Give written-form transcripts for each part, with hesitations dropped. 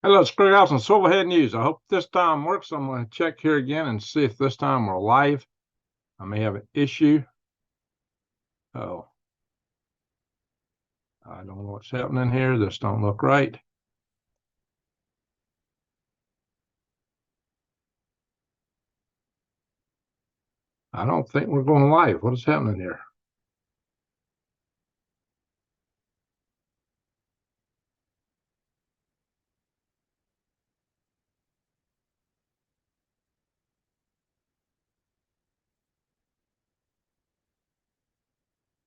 Hello, it's Greg House on Swivel News. I hope this time works. I'm going to check here again and see if this time we're live. I may have an issue. Oh, I don't know what's happening here. This don't look right. I don't think we're going live. What is happening here?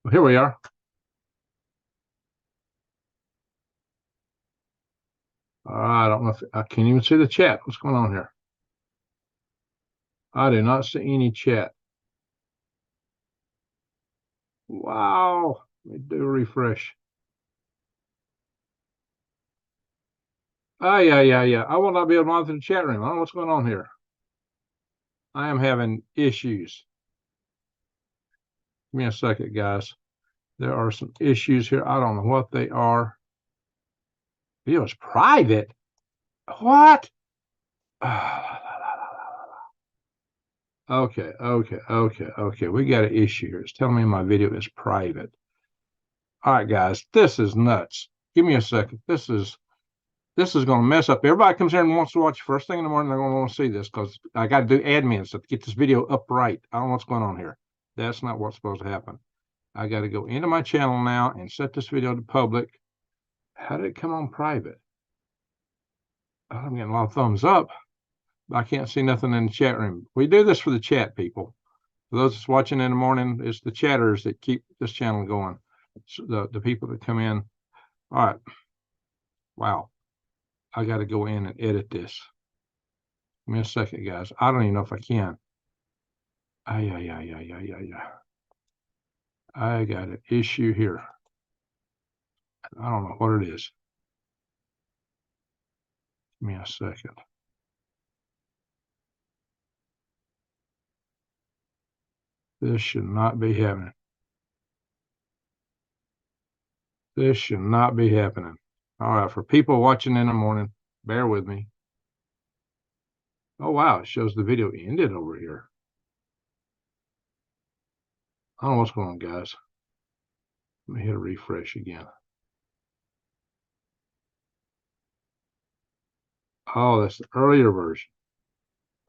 Well, here we are. I don't know if I can't even see the chat. What's going on here? I do not see any chat. Wow. Let me do a refresh. Yeah. I will not be able to monitor the chat room. I don't know what's going on here. I am having issues. Give me a second, guys. There are some issues here. I don't know what they are. Video is private. What? Okay. We got an issue here. It's telling me my video is private. All right, guys, this is nuts. Give me a second. This is going to mess up. Everybody comes here and wants to watch first thing in the morning. They're going to want to see this because I got to do admin stuff to get this video upright. I don't know what's going on here. That's not what's supposed to happen. I got to go into my channel now and set this video to public. How did it come on private? I'm getting a lot of thumbs up. I can't see nothing in the chat room. We do this for the chat, people. For those that's watching in the morning, it's the chatters that keep this channel going. So the people that come in. All right. Wow. I got to go in and edit this. Give me a second, guys. I don't even know if I can. Yeah. I got an issue here. I don't know what it is. Give me a second. This should not be happening. This should not be happening. All right, for people watching in the morning, bear with me. Oh, wow, it shows the video ended over here. I don't know what's going on, guys. Let me hit a refresh again. Oh, that's the earlier version.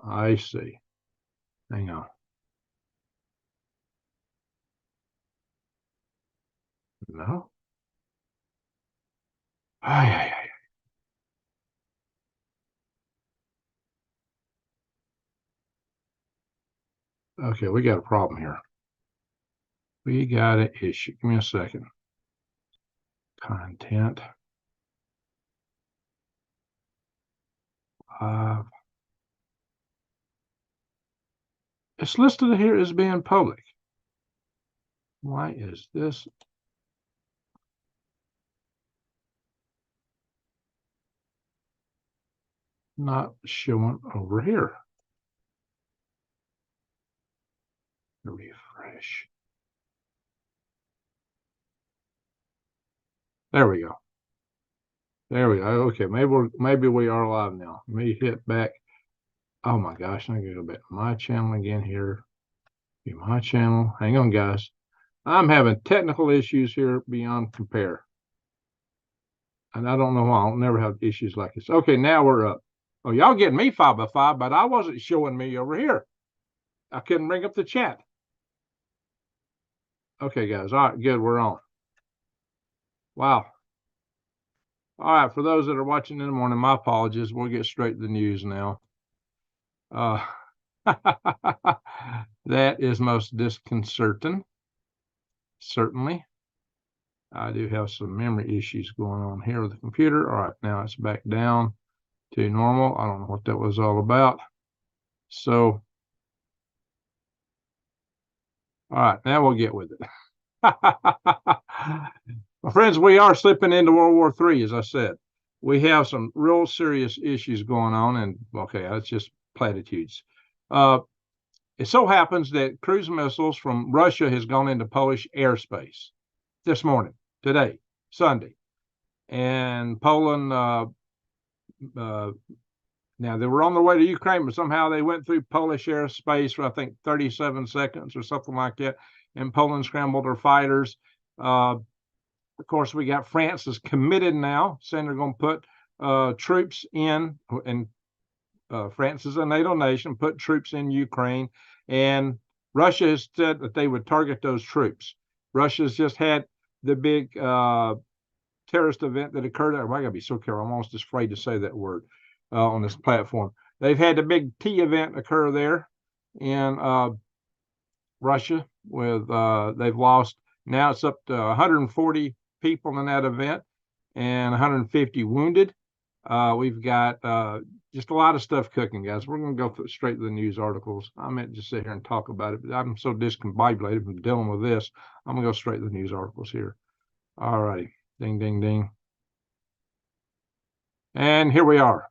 I see. Hang on. No. Ay. Okay, we got a problem here. We got an issue. Give me a second. Content. It's listed here as being public. Why is this? Not showing over here. Refresh. There we go. There we go. Okay, maybe we are live now. Let me hit back. Oh my gosh, I'm gonna go back to my channel again here. Be my channel. Hang on, guys. I'm having technical issues here beyond compare. And I don't know why. I'll never have issues like this. Okay, now we're up. Oh, y'all getting me 5x5, but I wasn't showing me over here. I couldn't bring up the chat. Okay, guys. All right, good. We're on. Wow. All right, for those that are watching in the morning, my apologies. We'll get straight to the news now. That is most disconcerting. Certainly. I do have some memory issues going on here with the computer. All right, now it's back down to normal. I don't know what that was all about. So, all right, now we'll get with it. My friends, we are slipping into World War III, as I said. We have some real serious issues going on, and okay, that's just platitudes. It so happens that cruise missiles from Russia has gone into Polish airspace this morning, today, Sunday. And Poland Now, they were on their way to Ukraine, but somehow they went through Polish airspace for, I think, 37 seconds or something like that. And Poland scrambled their fighters. Of course, we got France is committed now, saying they're going to put troops in, and France is a NATO nation, put troops in Ukraine. And Russia has said that they would target those troops. Russia's just had the big terrorist event that occurred. I got to be so careful. I'm almost afraid to say that word on this platform. They've had the big T event occur there in Russia with they've lost, now it's up to 140 people in that event and 150 wounded. We've got just a lot of stuff cooking, guys. We're going to go straight to the news articles. I meant just sit here and talk about it, but I'm so discombobulated from dealing with this. I'm going to go straight to the news articles here. All righty. Ding, ding, ding. And here we are.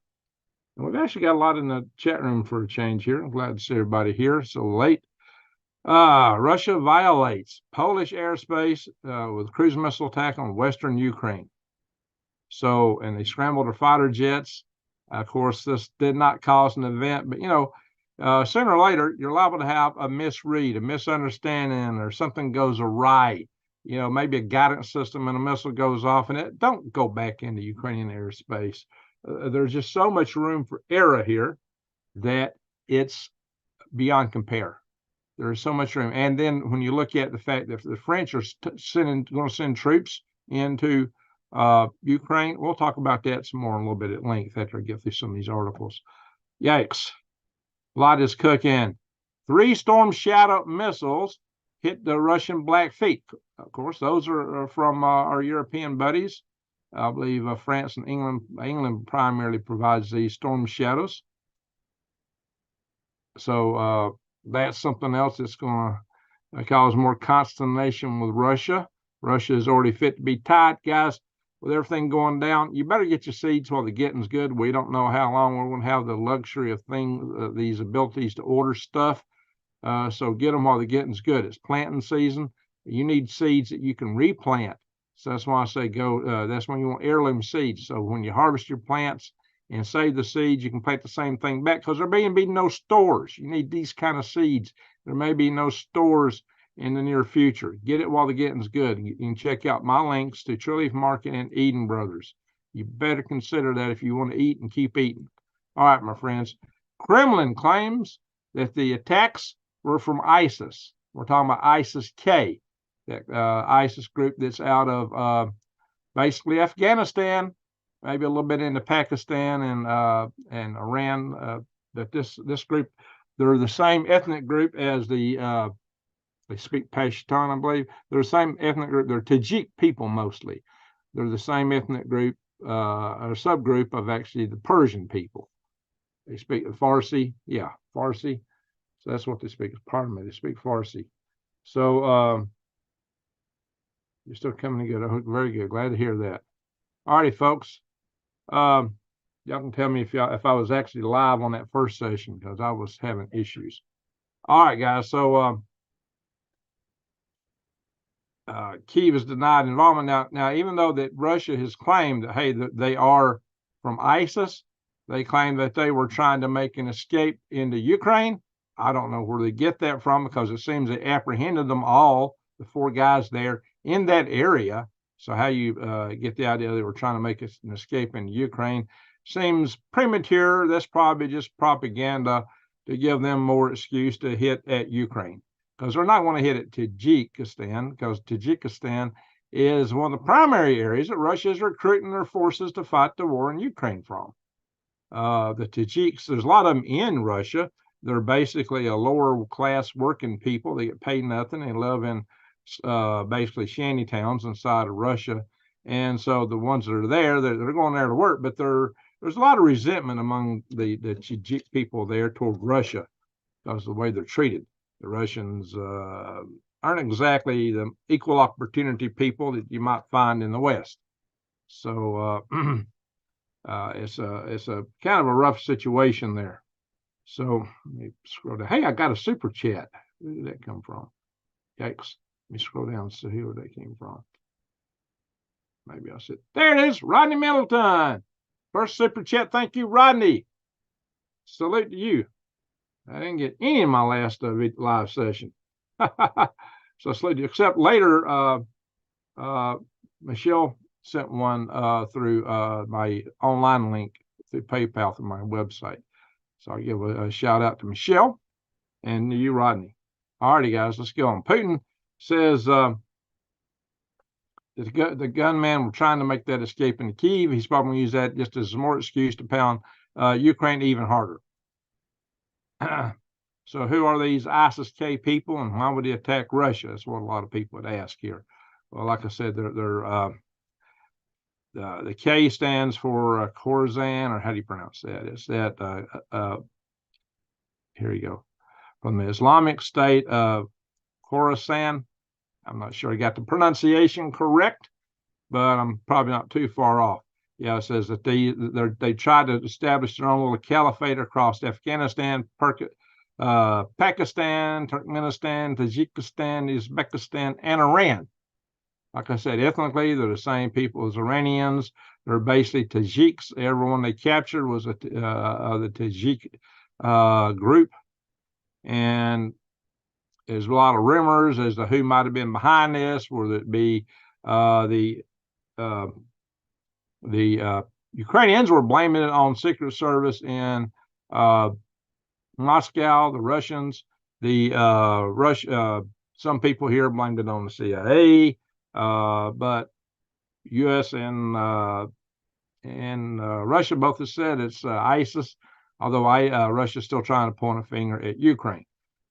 And we've actually got a lot in the chat room for a change here. I'm glad to see everybody here so late. Russia violates Polish airspace with cruise missile attack on Western Ukraine. So, and they scrambled their fighter jets. Of course, this did not cause an event, but, you know, sooner or later, you're liable to have a misread, a misunderstanding, or something goes awry. You know, maybe a guidance system and a missile goes off, and it don't go back into Ukrainian airspace. There's just so much room for error here that it's beyond compare. There is so much room. And then when you look at the fact that the French are going to send troops into Ukraine, we'll talk about that some more in a little bit at length after I get through some of these articles. Yikes. A lot is cooking. 3 Storm Shadow missiles hit the Russian Black Fleet. Of course, those are from our European buddies. I believe France and England. England primarily provides these Storm Shadows. So that's something else that's going to cause more consternation with Russia. Russia is already fit to be tight, guys. With everything going down, you better get your seeds while the getting's good. We don't know how long we're going to have the luxury of these abilities to order stuff. So get them while the getting's good. It's planting season. You need seeds that you can replant. So that's why I say go. That's when you want heirloom seeds. So when you harvest your plants and save the seeds, you can plant the same thing back, because there may be no stores. You need these kind of seeds. There may be no stores in the near future. Get it while the getting's good. You can check out my links to True Leaf Market and Eden Brothers. You better consider that if you want to eat and keep eating. All right, my friends. Kremlin claims that the attacks were from ISIS. We're talking about ISIS-K, that ISIS group that's out of basically Afghanistan, maybe a little bit into Pakistan and Iran. That this group, they're the same ethnic group as the they speak Pashtun, I believe. They're the same ethnic group. They're Tajik people mostly. They're the same ethnic group or subgroup of actually the Persian people. They speak Farsi. Yeah, Farsi. So that's what they speak. Pardon me. They speak Farsi. So you're still coming together. Very good. Glad to hear that. All righty, folks. Y'all can tell me if I was actually live on that first session, because I was having issues. All right, guys. So Kyiv has denied involvement. Now, even though that Russia has claimed that, hey, that they are from ISIS, they claim that they were trying to make an escape into Ukraine. I don't know where they get that from, because it seems they apprehended them all, the 4 guys there in that area. So how you get the idea they were trying to make an escape into Ukraine seems premature. That's probably just propaganda to give them more excuse to hit at Ukraine, because they're not going to hit at Tajikistan, because Tajikistan is one of the primary areas that Russia is recruiting their forces to fight the war in Ukraine from. The Tajiks, there's a lot of them in Russia. They're basically a lower class working people. They get paid nothing. They live in basically shanty towns inside of Russia. And so the ones that are there, they're going there to work, but there's a lot of resentment among the Tajik people there toward Russia, because of the way they're treated. The Russians aren't exactly the equal opportunity people that you might find in the West. So it's a kind of a rough situation there. So let me scroll down. Hey, I got a super chat. Where did that come from? Yikes. Let me scroll down and see where that came from. Maybe I said, there it is, Rodney Middleton. First super chat. Thank you, Rodney. Salute to you. I didn't get any in my last live session. So salute you. Except later, Michelle sent one through my online link through PayPal through my website. So I'll give a shout out to Michelle and you, Rodney. All righty, guys, let's go on. Putin says the gunmen were trying to make that escape into Kyiv. He's probably going to use that just as more excuse to pound Ukraine even harder. So who are these ISIS-K people and why would they attack Russia? That's what a lot of people would ask here. Well, like I said, the K stands for Khorasan, or how do you pronounce that? It's that, here you go, from the Islamic State of Khorasan. I'm not sure I got the pronunciation correct, but I'm probably not too far off. Yeah, it says that they tried to establish their own little caliphate across Afghanistan, Pakistan, Turkmenistan, Tajikistan, Uzbekistan, and Iran. Like I said, ethnically, they're the same people as Iranians. They're basically Tajiks. Everyone they captured was the Tajik group. And there's a lot of rumors as to who might have been behind this, whether it be the Ukrainians were blaming it on Secret Service in Moscow, the Russians, some people here blamed it on the CIA, but U.S. and Russia both have said it's ISIS, although Russia's still trying to point a finger at Ukraine.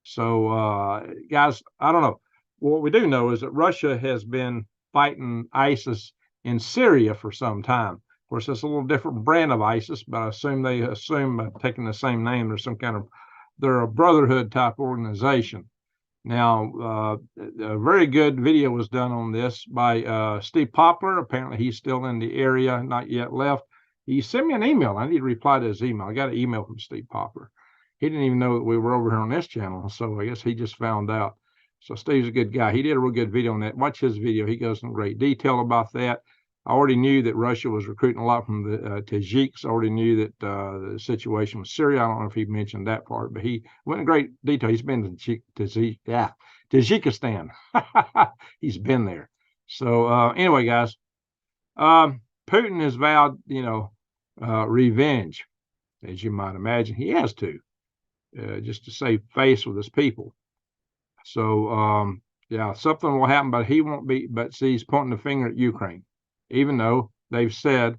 So, guys, I don't know. What we do know is that Russia has been fighting ISIS in Syria for some time. Of course, it's a little different brand of ISIS, but I assume they taking the same name. They're a brotherhood type organization. Now, a very good video was done on this by Steve Poplar. Apparently, he's still in the area, not yet left. He sent me an email. I need to reply to his email. I got an email from Steve Poplar. He didn't even know that we were over here on this channel, so I guess he just found out. So Steve's a good guy. He did a real good video on that. Watch his video. He goes in great detail about that. I already knew that Russia was recruiting a lot from the Tajiks. I already knew that the situation with Syria. I don't know if he mentioned that part, but he went in great detail. He's been to Tajikistan. He's been there. So anyway, guys, Putin has vowed, revenge, as you might imagine. He has to, just to save face with his people. So yeah, something will happen, but he won't be. But see, he's pointing the finger at Ukraine, even though they've said.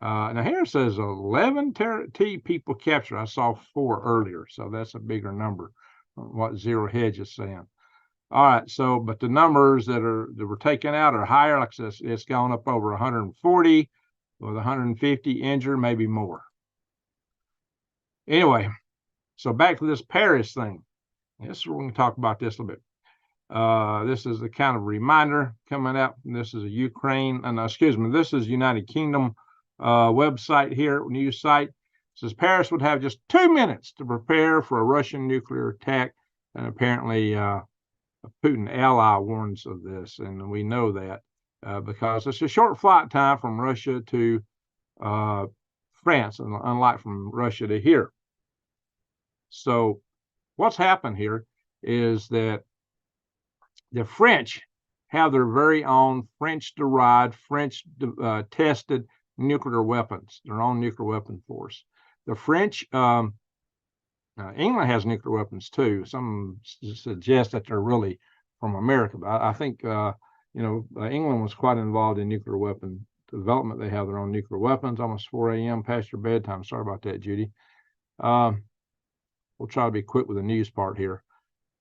Now here it says 11 T people captured. I saw 4 earlier, so that's a bigger number. What Zero Hedge is saying. All right, so but the numbers that were taken out are higher. Like I said, it's gone up over 140, with 150 injured, maybe more. Anyway, so back to this Paris thing. Yes, we're going to talk about this a little bit. This is a kind of reminder coming out. This is a Ukraine, this is United Kingdom website here, news site. It says Paris would have just 2 minutes to prepare for a Russian nuclear attack, and apparently a Putin ally warns of this, and we know that because it's a short flight time from Russia to France, unlike from Russia to here. So what's happened here is that the French have their very own French-derived, French-tested nuclear weapons, their own nuclear weapon force. The French, England has nuclear weapons too. Some suggest that they're really from America, but I think, England was quite involved in nuclear weapon development. They have their own nuclear weapons. Almost 4 a.m. past your bedtime. Sorry about that, Judy. We'll try to be quick with the news part here.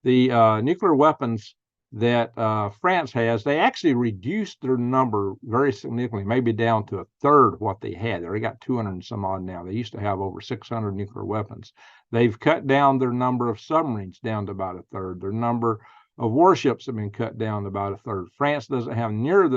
The nuclear weapons that France has, they actually reduced their number very significantly, maybe down to 1/3 what they had. They already got 200 and some odd now. They used to have over 600 nuclear weapons. They've cut down their number of submarines down to about 1/3. Their number of warships have been cut down to about 1/3. France doesn't have near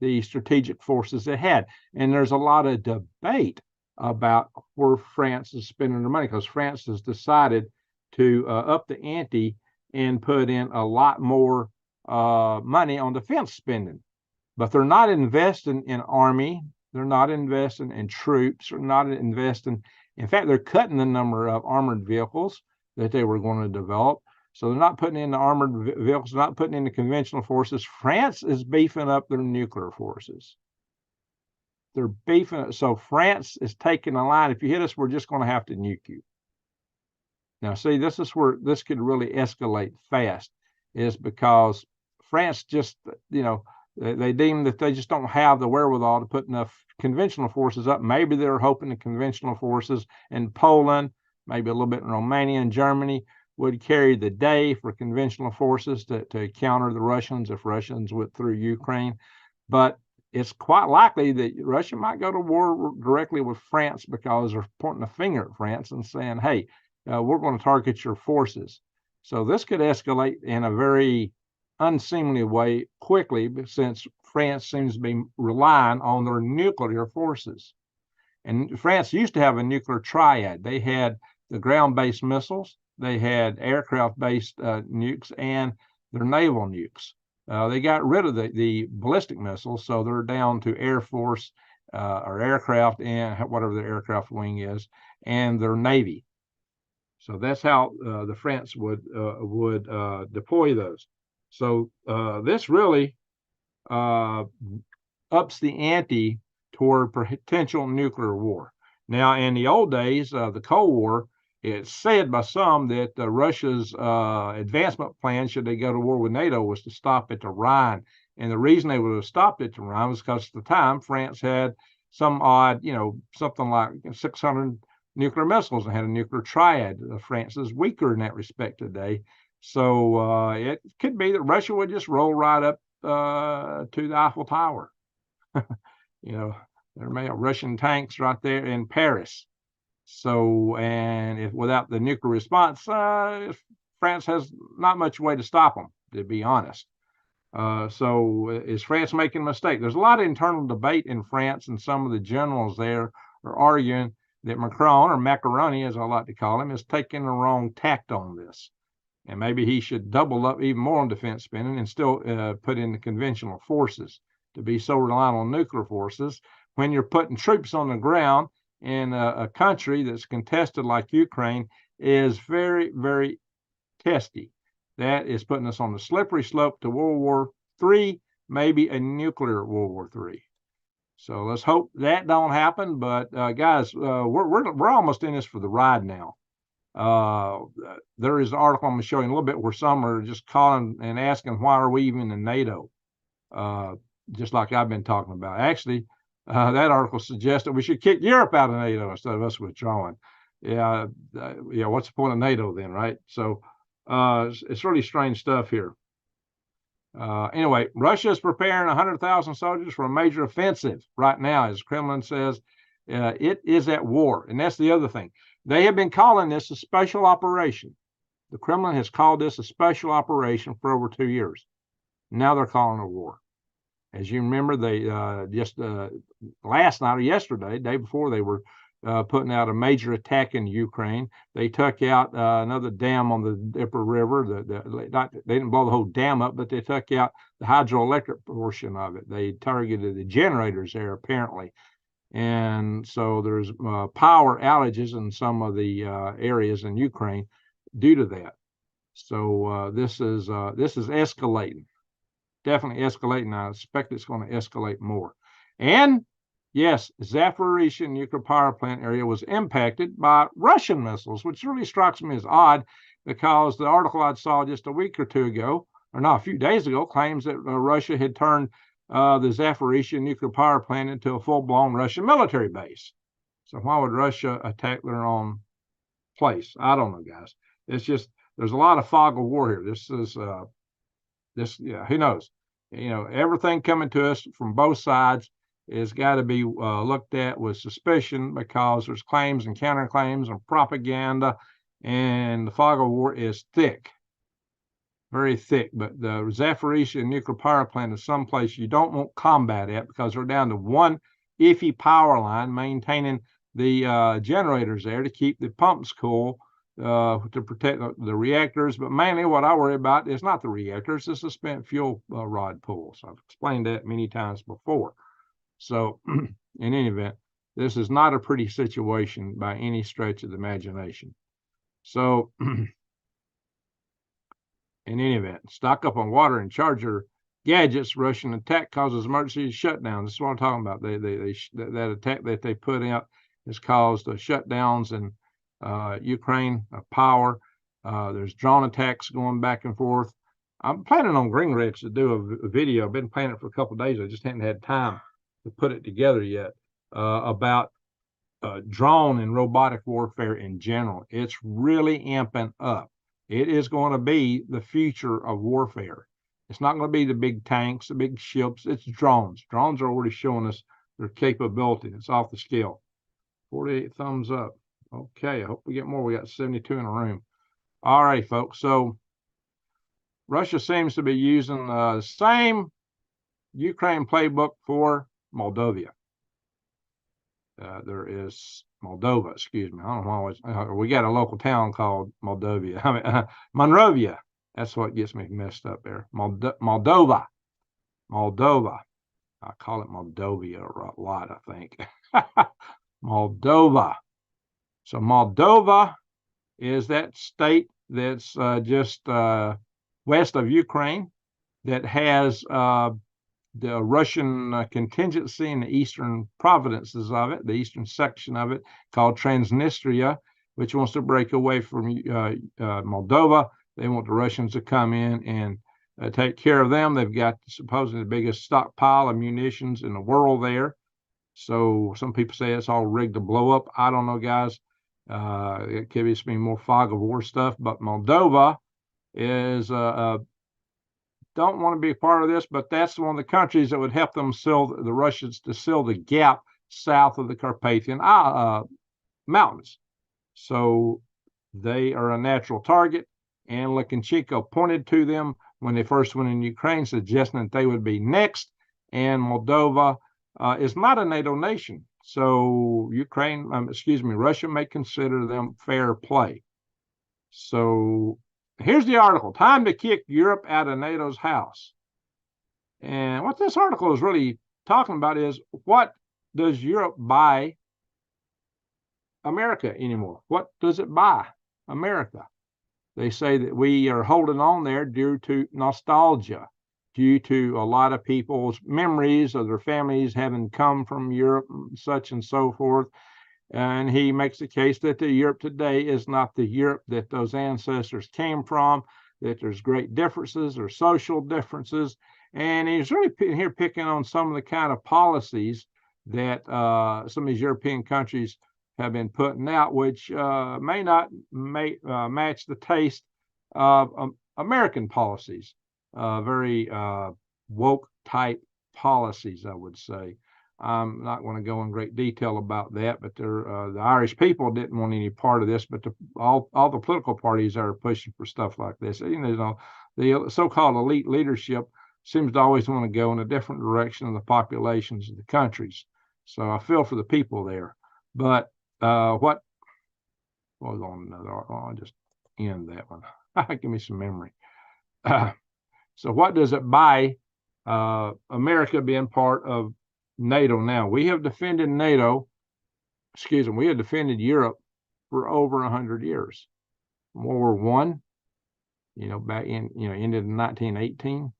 the strategic forces it had. And there's a lot of debate about where France is spending their money, because France has decided to up the ante and put in a lot more money on defense spending. But they're not investing in army They're not investing in troops. They're not investing. In fact, they're cutting the number of armored vehicles that they were going to develop. So they're not putting in the armored vehicles, not putting in the conventional forces. France is beefing up their nuclear forces. They're beefing it. So France is taking a line. If you hit us, we're just going to have to nuke you. Now, see, this is where this could really escalate fast, is because France just, they deem that they just don't have the wherewithal to put enough conventional forces up. Maybe they're hoping the conventional forces in Poland, maybe a little bit in Romania and Germany, would carry the day for conventional forces to counter the Russians if Russians went through Ukraine. But it's quite likely that Russia might go to war directly with France because they're pointing a finger at France and saying, hey, we're going to target your forces. So this could escalate in a very unseemly way quickly, since France seems to be relying on their nuclear forces. And France used to have a nuclear triad. They had the ground-based missiles, they had aircraft-based nukes, and their naval nukes. They got rid of the ballistic missiles, so they're down to Air Force or aircraft, and whatever the aircraft wing is, and their Navy. So that's how the France would deploy those. So this really ups the ante toward potential nuclear war. Now, in the old days, the Cold War, it's said by some that Russia's advancement plan, should they go to war with NATO, was to stop at the Rhine. And the reason they would have stopped at the Rhine was because at the time France had some odd, something like 600 nuclear missiles and had a nuclear triad. France is weaker in that respect today. So it could be that Russia would just roll right up to the Eiffel Tower. There may be Russian tanks right there in Paris. So, and if without the nuclear response, France has not much way to stop them, to be honest. So is France making a mistake? There's a lot of internal debate in France, and some of the generals there are arguing that Macron, or Macaroni, as I like to call him, is taking the wrong tact on this. And maybe he should double up even more on defense spending and still put in the conventional forces. To be so reliant on nuclear forces when you're putting troops on the ground in a country that's contested like Ukraine is very, very testy. That is putting us on the slippery slope to World War III, maybe a nuclear World War III. So let's hope that don't happen. But guys, we're almost in this for the ride now. There is an article I'm going to show you in a little bit where some are just calling and asking, why are we even in NATO? Just like I've been talking about. Actually, that article suggests that we should kick Europe out of NATO instead of us withdrawing. Yeah, what's the point of NATO then, right? So it's really strange stuff here. Anyway, Russia is preparing 100,000 soldiers for a major offensive right now, as Kremlin says. It is at war, and that's the other thing. They have been calling this a special operation. The Kremlin has called this a special operation for over 2 years. Now they're calling it a war. As you remember, they just last night or yesterday, day before, they were putting out a major attack in Ukraine. They took out another dam on the Dnieper River. They didn't blow the whole dam up, but they took out the hydroelectric portion of it. They targeted the generators there, apparently. And so there's power outages in some of the areas in Ukraine due to that. So this is escalating. Definitely escalating. I expect it's going to escalate more. And yes, Zaporizhzhia nuclear power plant area was impacted by Russian missiles, which really strikes me as odd, because the article I saw just a week or two ago, or not a few days ago, claims that Russia had turned the Zaporizhzhia nuclear power plant into a full-blown Russian military base. So why would Russia attack their own place? I don't know, guys. It's just, there's a lot of fog of war here. This is who knows? Everything coming to us from both sides has got to be looked at with suspicion, because there's claims and counterclaims and propaganda, and the fog of war is thick, very thick. But the Zaporizhzhia nuclear power plant is someplace you don't want combat at, because they're down to one iffy power line maintaining the generators there to keep the pumps cool, to protect the reactors. But mainly what I worry about is not the reactors, it's the spent fuel rod pool. So I've explained that many times before. So in any event, this is not a pretty situation by any stretch of the imagination. So, in any event, stock up on water and charger gadgets. Russian attack causes emergency shutdowns. This is what I'm talking about. That attack that they put out has caused shutdowns in Ukraine power. There's drone attacks going back and forth. I'm planning on Green Ridge to do a video. I've been planning it for a couple of days. I just hadn't had time to put it together yet about drone and robotic warfare in general. It's really amping up. It is going to be the future of warfare. It's not going to be the big tanks, the big ships. It's drones. Drones are already showing us their capability. It's off the scale. 48 thumbs up. Okay, I hope we get more. We got 72 in a room. All right, folks. So Russia seems to be using the same Ukraine playbook for Moldova. There is Moldova, excuse me. I don't know why we got a local town called Moldova. I mean, Monrovia. That's what gets me messed up there. Moldova. I call it Moldovia a lot, I think. Moldova. So Moldova is that state that's just west of Ukraine that has the Russian contingency in the eastern provinces of it, the eastern section of it, called Transnistria, which wants to break away from Moldova. They want the Russians to come in and take care of them. They've got supposedly the biggest stockpile of munitions in the world there. So some people say it's all rigged to blow up. I don't know, guys. It could be some more fog of war stuff, but Moldova is don't want to be a part of this, but that's one of the countries that would help them the Russians to fill the gap south of the Carpathian Mountains. So they are a natural target, and Lukashenko pointed to them when they first went in Ukraine, suggesting that they would be next, and Moldova is not a NATO nation. So Russia may consider them fair play. So here's the article. Time to kick Europe out of NATO's house. And what this article is really talking about is, what does Europe buy America anymore? What does it buy America? They say that we are holding on there due to nostalgia, due to a lot of people's memories of their families having come from Europe, such and so forth. And he makes the case that the Europe today is not the Europe that those ancestors came from, that there's great differences or social differences. And he's really here picking on some of the kind of policies that some of these European countries have been putting out, which may not match the taste of American policies, very woke type policies, I would say. I'm not going to go in great detail about that, but the Irish people didn't want any part of this, but all the political parties are pushing for stuff like this. The so-called elite leadership seems to always want to go in a different direction than the populations of the countries. So I feel for the people there. But what was on another? I'll just end that one. Give me some memory. So what does it buy America being part of NATO now? We have defended we have defended Europe for over 100 years. World War I, back ended in 1918.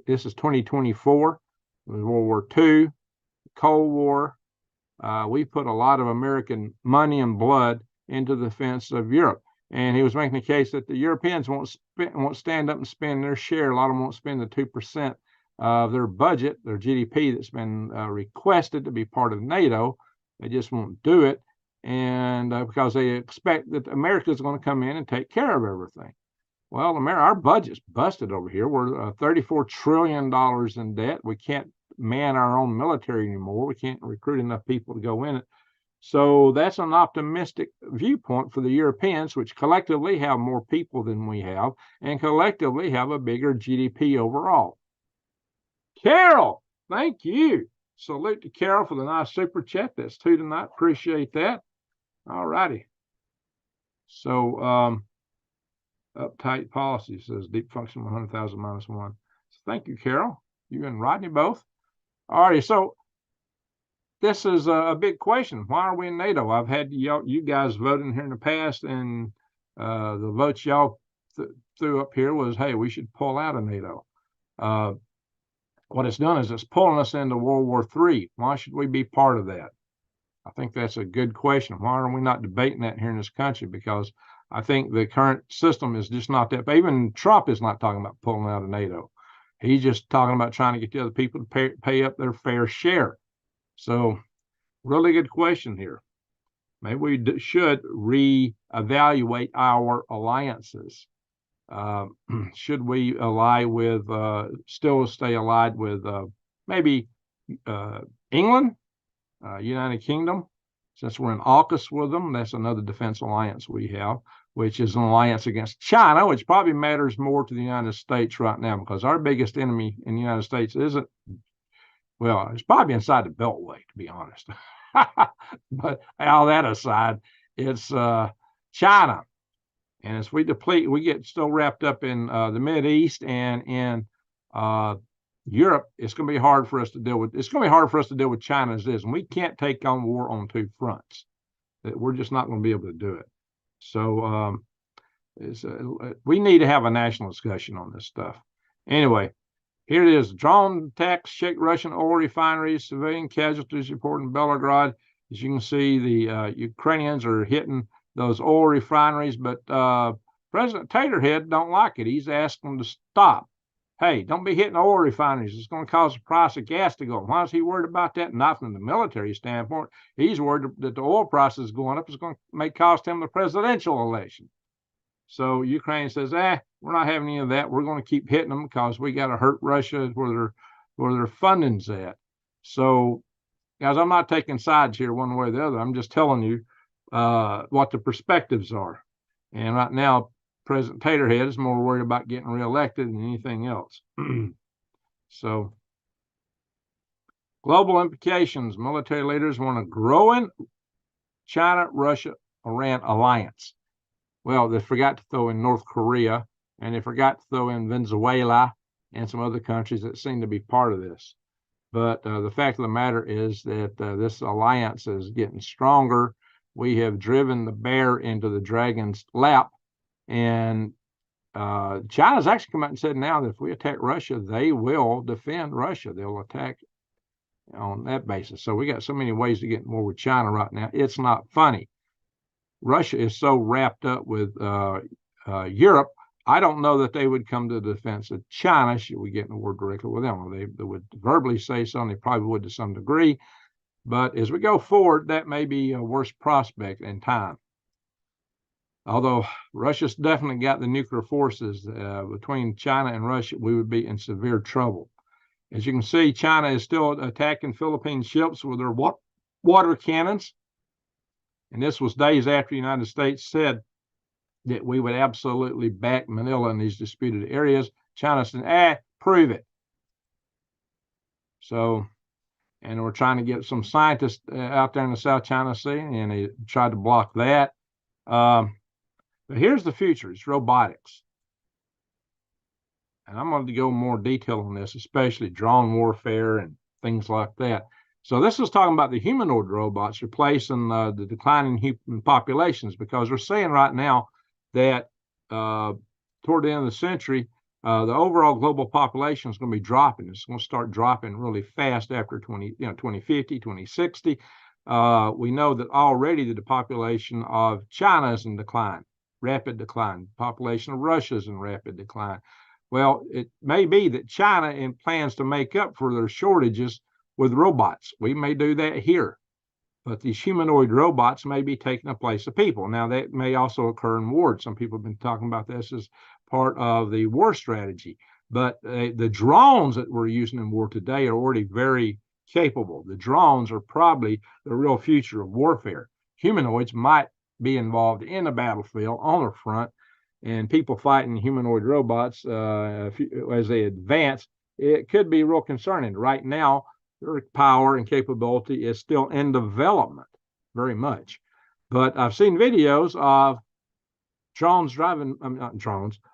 This is 2024. It was World War II, Cold War. We put a lot of American money and blood into the defense of Europe. And he was making the case that the Europeans won't stand up and spend their share. A lot of them won't spend the 2% of their budget, their GDP that's been requested to be part of NATO. They just won't do it, and because they expect that America is going to come in and take care of everything. Well, our budget's busted over here. We're $34 trillion in debt. We can't man our own military anymore. We can't recruit enough people to go in it. So that's an optimistic viewpoint for the Europeans, which collectively have more people than we have, and collectively have a bigger GDP overall. Carol, thank you. Salute to Carol for the nice super chat. That's 2 tonight. Appreciate that. All righty. So uptight policy says deep function 100,000 -1. So thank you, Carol. You and Rodney both. All righty. So this is a big question. Why are we in NATO? I've had you guys voting here in the past, and the votes y'all threw up here was, hey, we should pull out of NATO. What it's done is it's pulling us into World War III. Why should we be part of that? I think that's a good question. Why are we not debating that here in this country? Because I think the current system is just not that. Even Trump is not talking about pulling out of NATO. He's just talking about trying to get the other people to pay up their fair share. So, really good question here. Maybe we should reevaluate our alliances. Should we ally with, still stay allied with maybe England, United Kingdom? Since we're in AUKUS with them, that's another defense alliance we have, which is an alliance against China, which probably matters more to the United States right now because our biggest enemy in the United States isn't, well, it's probably inside the Beltway, to be honest. But all that aside, it's China. And as we deplete, we get still wrapped up in the Mideast and in Europe. It's going to be hard for us to deal with. It's going to be hard for us to deal with China as is, and we can't take on war on two fronts. We're just not going to be able to do it. So we need to have a national discussion on this stuff. Anyway, here it is: drone attacks shake Russian oil refineries, civilian casualties reported in Belgorod. As you can see, the Ukrainians are hitting those oil refineries, but President Taterhead don't like it. He's asking them to stop. Hey, don't be hitting oil refineries. It's going to cause the price of gas to go up. Why is he worried about that? Not from the military standpoint. He's worried that the oil prices going up is going to cost him the presidential election. So Ukraine says, we're not having any of that. We're going to keep hitting them because we got to hurt Russia where their funding's at. So, guys, I'm not taking sides here one way or the other. I'm just telling you what the perspectives are. And right now, President Taterhead is more worried about getting reelected than anything else. So, global implications. Military leaders want a growing China, Russia, Iran alliance. Well, they forgot to throw in North Korea, and they forgot to throw in Venezuela and some other countries that seem to be part of this. But the fact of the matter is that this alliance is getting stronger. We have driven the bear into the dragon's lap. And China's actually come out and said now that if we attack Russia, they will defend Russia. They'll attack on that basis. So we got so many ways to get more with China right now. It's not funny. Russia is so wrapped up with Europe. I don't know that they would come to the defense of China should we get in a war directly with them. They would verbally say so, and they probably would to some degree. But as we go forward, that may be a worse prospect in time. Although Russia's definitely got the nuclear forces, between China and Russia, we would be in severe trouble. As you can see, China is still attacking Philippine ships with their water cannons. And this was days after the United States said that we would absolutely back Manila in these disputed areas. China said, prove it. So, and we're trying to get some scientists out there in the South China Sea, and they tried to block that. But here's the future. It's robotics. And I'm going to go more detail on this, especially drone warfare and things like that. So this is talking about the humanoid robots replacing the declining human populations, because we're saying right now that toward the end of the century, the overall global population is going to be dropping. It's going to start dropping really fast after 2050, 2060. We know that already the population of China is in decline, rapid decline. The population of Russia is in rapid decline. Well, it may be that China plans to make up for their shortages with robots. We may do that here, but these humanoid robots may be taking the place of people. Now, that may also occur in wars. Some people have been talking about this as part of the war strategy, but the drones that we're using in war today are already very capable. The drones are probably the real future of warfare. Humanoids might be involved in the battlefield on the front, and people fighting humanoid robots as they advance, it could be real concerning. Right now, their power and capability is still in development, very much. But I've seen videos of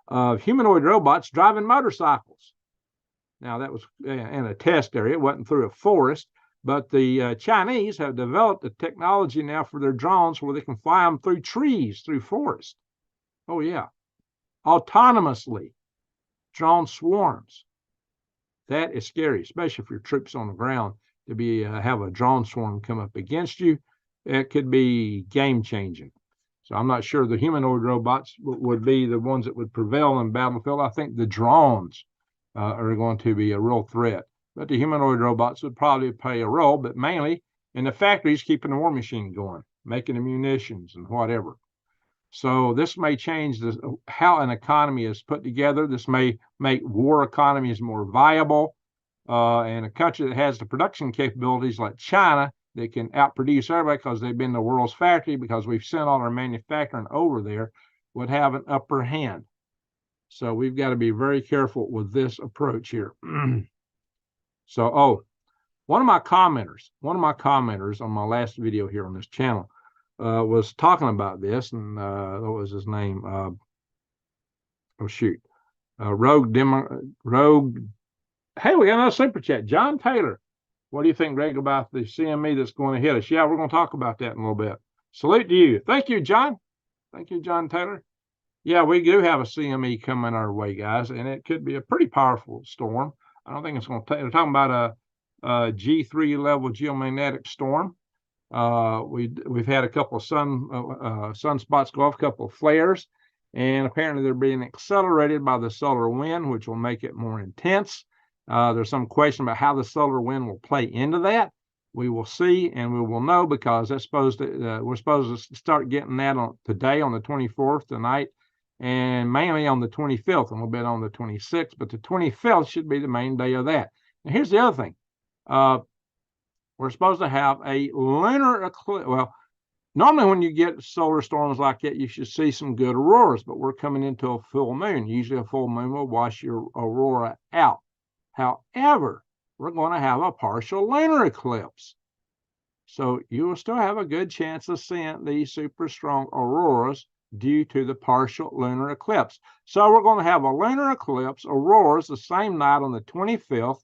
of humanoid robots driving motorcycles. Now, that was in a test area. It wasn't through a forest, But the Chinese have developed the technology now for their drones where they can fly them through trees, through forests. Oh, yeah. Autonomously. Drone swarms. That is scary, especially if your troops on the ground to be have a drone swarm come up against you. It could be game changing. So I'm not sure the humanoid robots would be the ones that would prevail in battlefield. I think the drones are going to be a real threat. But the humanoid robots would probably play a role, but mainly in the factories keeping the war machine going, making the munitions and whatever. So this may change how an economy is put together. This may make war economies more viable. And a country that has the production capabilities like China that can outproduce everybody because they've been the world's factory, because we've sent all our manufacturing over there, would have an upper hand. So we've got to be very careful with this approach here. So, one of my commenters on my last video here on this channel was talking about this, and what was his name? Rogue. Hey, we got another super chat. John Taylor. What do you think, Greg, about the CME that's going to hit us? Yeah, we're going to talk about that in a little bit. Salute to you. Thank you, John. Thank you, John Taylor. Yeah, we do have a CME coming our way, guys, and it could be a pretty powerful storm. I don't think it's going to take. We're talking about a G3 level geomagnetic storm. We've had a couple of sunspots go off, a couple of flares, and apparently they're being accelerated by the solar wind, which will make it more intense. There's some question about how the solar wind will play into that. We will see, and we will know, because that's we're supposed to start getting that today on the 24th tonight, and mainly on the 25th, a little bit on the 26th, but the 25th should be the main day of that. And here's the other thing. We're supposed to have a lunar eclipse. Well, normally when you get solar storms like that, you should see some good auroras, but we're coming into a full moon. Usually a full moon will wash your aurora out. However, we're going to have a partial lunar eclipse. So you will still have a good chance of seeing these super strong auroras due to the partial lunar eclipse. So we're going to have a lunar eclipse, auroras, the same night on the 25th.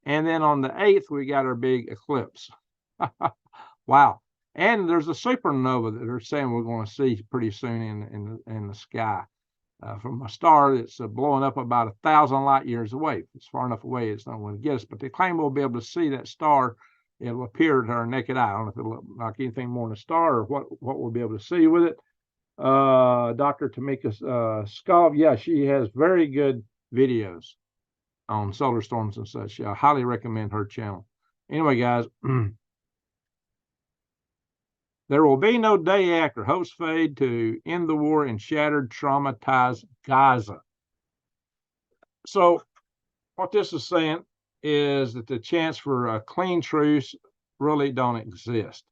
And then on the 8th, we got our big eclipse. Wow. And there's a supernova that they're saying we're going to see pretty soon in the sky from a star that's blowing up about 1,000 light years away. It's far enough away, it's not going to get us. But they claim we'll be able to see that star. It'll appear to our naked eye. I don't know if it'll look like anything more than a star or what we'll be able to see with it. Dr. Tamika Scott, yeah, she has very good videos on solar storms and such. Yeah, I highly recommend her channel. Anyway, guys, there will be no day after. Hopes fade to end the war in shattered, traumatized Gaza. So what this is saying is that the chance for a clean truce really don't exist.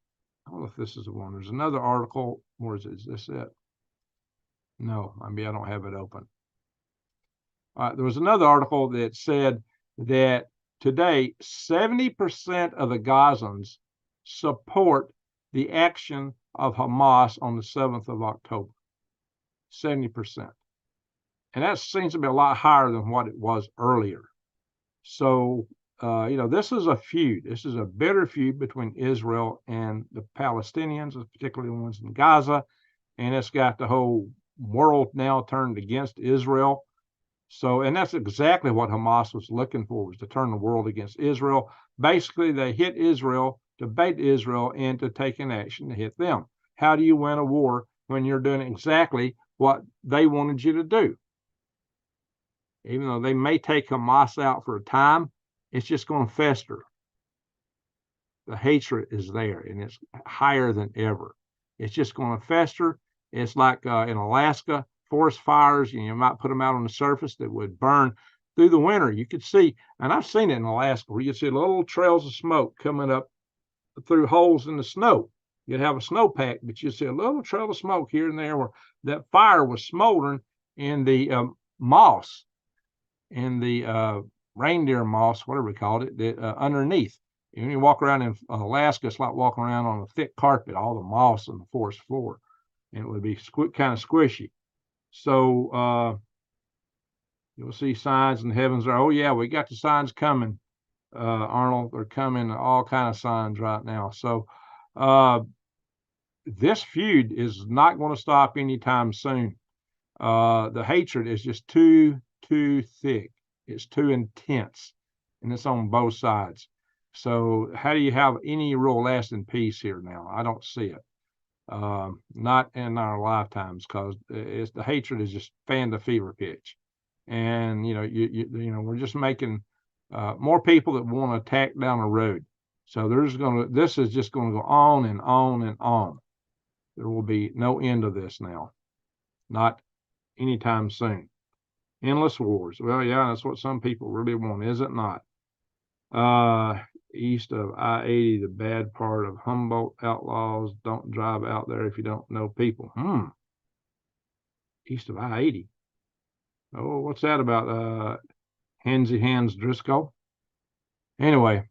I don't know if this is the one. There's another article. Where is it? Is this it? No, maybe I don't have it open. There was another article that said that today 70% of the Gazans support the action of Hamas on the 7th of October. 70%. And that seems to be a lot higher than what it was earlier. So, this is a feud. This is a bitter feud between Israel and the Palestinians, particularly the ones in Gaza. And it's got the whole world now turned against Israel. So, and that's exactly what Hamas was looking for, was to turn the world against Israel. Basically, they hit Israel to bait Israel into taking action to hit them. How do you win a war when you're doing exactly what they wanted you to do? Even though they may take Hamas out for a time, it's just going to fester. The hatred is there, and it's higher than ever. It's just going to fester. It's like in Alaska, forest fires. You might put them out on the surface that would burn through the winter. You could see, and I've seen it in Alaska, where you could see little trails of smoke coming up through holes in the snow. You'd have a snowpack, but you'd see a little trail of smoke here and there where that fire was smoldering in the moss, in the reindeer moss, whatever we called it, underneath. And when you walk around in Alaska, it's like walking around on a thick carpet, all the moss on the forest floor, and it would be kind of squishy. So you'll see signs in the heavens there. Oh yeah, we got the signs coming. Arnold. They're coming all kind of signs right now. So this feud is not going to stop anytime soon. The hatred is just too thick. It's too intense, and it's on both sides. So how do you have any real lasting peace here now? I don't see it. Not in our lifetimes, because the hatred is just fanned to fever pitch, and we're just making more people that want to attack down the road. So this is just going to go on and on and on. There will be no end of this now, not anytime soon. Endless wars. Well, yeah, that's what some people really want, is it not? East of I-80, the bad part of Humboldt outlaws. Don't drive out there if you don't know people. East of I-80. Oh, what's that about? Handsy Hands Driscoll. Anyway,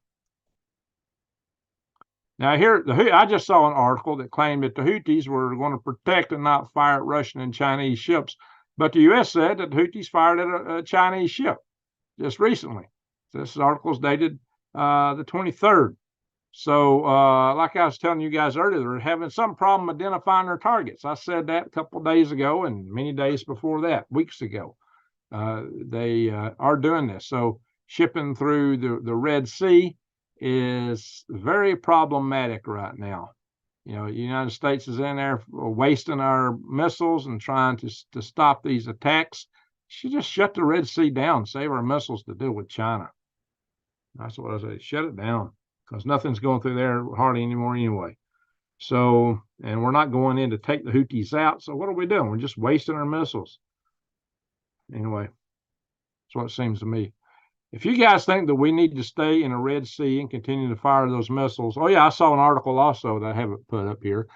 now here, I just saw an article that claimed that the Houthis were going to protect and not fire at Russian and Chinese ships, but the U.S. said that the Houthis fired at a Chinese ship just recently. This article is dated the 23rd. So, like I was telling you guys earlier, they're having some problem identifying their targets. I said that a couple of days ago, and many days before that, weeks ago. They are doing this. So shipping through the Red Sea is very problematic right now. The United States is in there wasting our missiles and trying to stop these attacks. Should just shut the Red Sea down, save our missiles to deal with China. That's what I say. Shut it down, because nothing's going through there hardly anymore anyway. So, and we're not going in to take the Houthis out. So what are we doing? We're just wasting our missiles. Anyway, that's what it seems to me. If you guys think that we need to stay in the Red Sea and continue to fire those missiles, oh yeah, I saw an article also that I haven't put up here.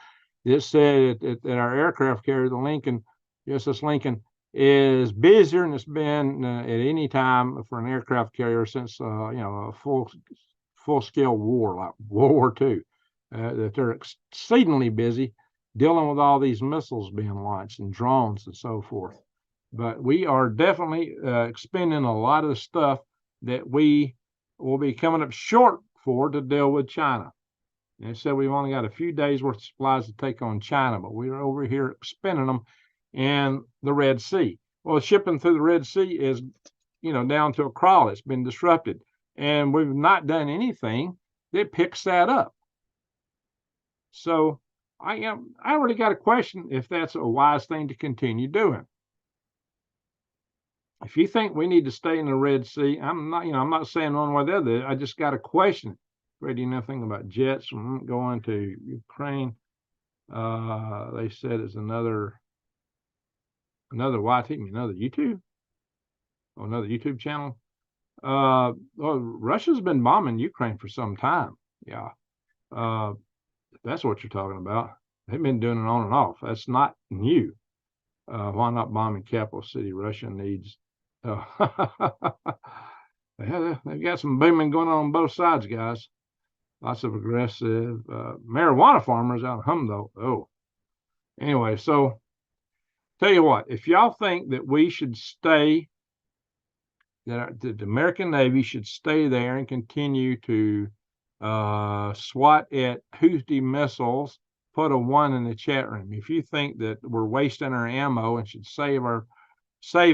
It said that our aircraft carrier, the Lincoln, USS Lincoln, is busier than it's been at any time for an aircraft carrier since a full scale war like World War II. That they're exceedingly busy dealing with all these missiles being launched and drones and so forth. But we are definitely expending a lot of the stuff that we will be coming up short for to deal with China. And it said we've only got a few days worth of supplies to take on China, but we're over here expending them in the Red Sea. Well, shipping through the Red Sea is, down to a crawl. It's been disrupted, and we've not done anything that picks that up. So I already got a question if that's a wise thing to continue doing. If you think we need to stay in the Red Sea, I'm not saying one way or the other. I just got a question. Ready nothing about jets from going to Ukraine. They said it's another YouTube channel. Well, Russia's been bombing Ukraine for some time. Yeah. If that's what you're talking about. They've been doing it on and off. That's not new. Why not bombing capital city? Russia needs. Yeah, they've got some booming going on both sides, guys. Lots of aggressive marijuana farmers out of Humboldt. Oh, anyway, so tell you what, if y'all think that we should stay, that the American Navy should stay there and continue to swat at Houthi missiles, put a 1 in the chat room. If you think that we're wasting our ammo and should save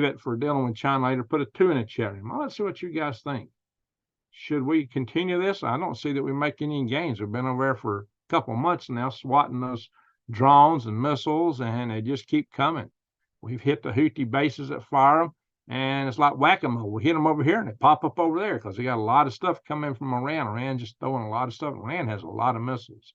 it for dealing with China later, put a 2 in the chat room. Well, let's see what you guys think. Should we continue this? I don't see that we make any gains. We've been over there for a couple of months now, swatting those drones and missiles, and they just keep coming. We've hit the Houthi bases that fire them, and it's like whack-a-mole. We hit them over here, and they pop up over there because they got a lot of stuff coming from Iran. Iran just throwing a lot of stuff. Iran has a lot of missiles.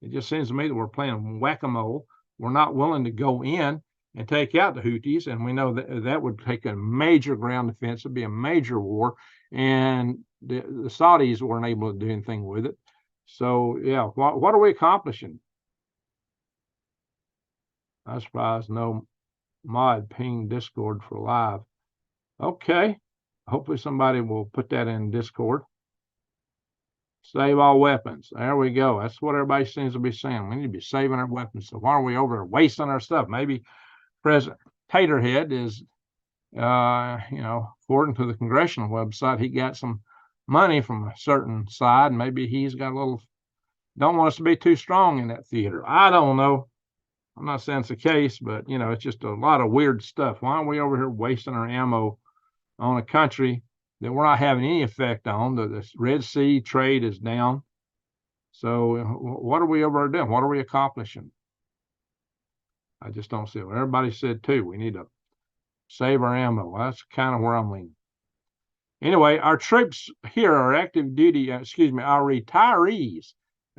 It just seems to me that we're playing whack-a-mole. We're not willing to go in and take out the Houthis, and we know that would take a major ground defense. It'd be a major war, and the Saudis weren't able to do anything with it. So, yeah, what are we accomplishing? I'm surprised no mod ping Discord for live. Okay, hopefully somebody will put that in Discord. Save all weapons. There we go. That's what everybody seems to be saying. We need to be saving our weapons. So why are we over there wasting our stuff? Maybe President Taterhead is, according to the congressional website, he got some money from a certain side. Maybe he's got a little, don't want us to be too strong in that theater. I don't know. I'm not saying it's the case, but you know, it's just a lot of weird stuff. Why are we over here wasting our ammo on a country that we're not having any effect on? The Red Sea trade is down. So what are we over there doing? What are we accomplishing? I just don't see it. Everybody said too, we need to save our ammo. Well, that's kind of where I'm leaning. Anyway, our troops here are active duty, our retirees.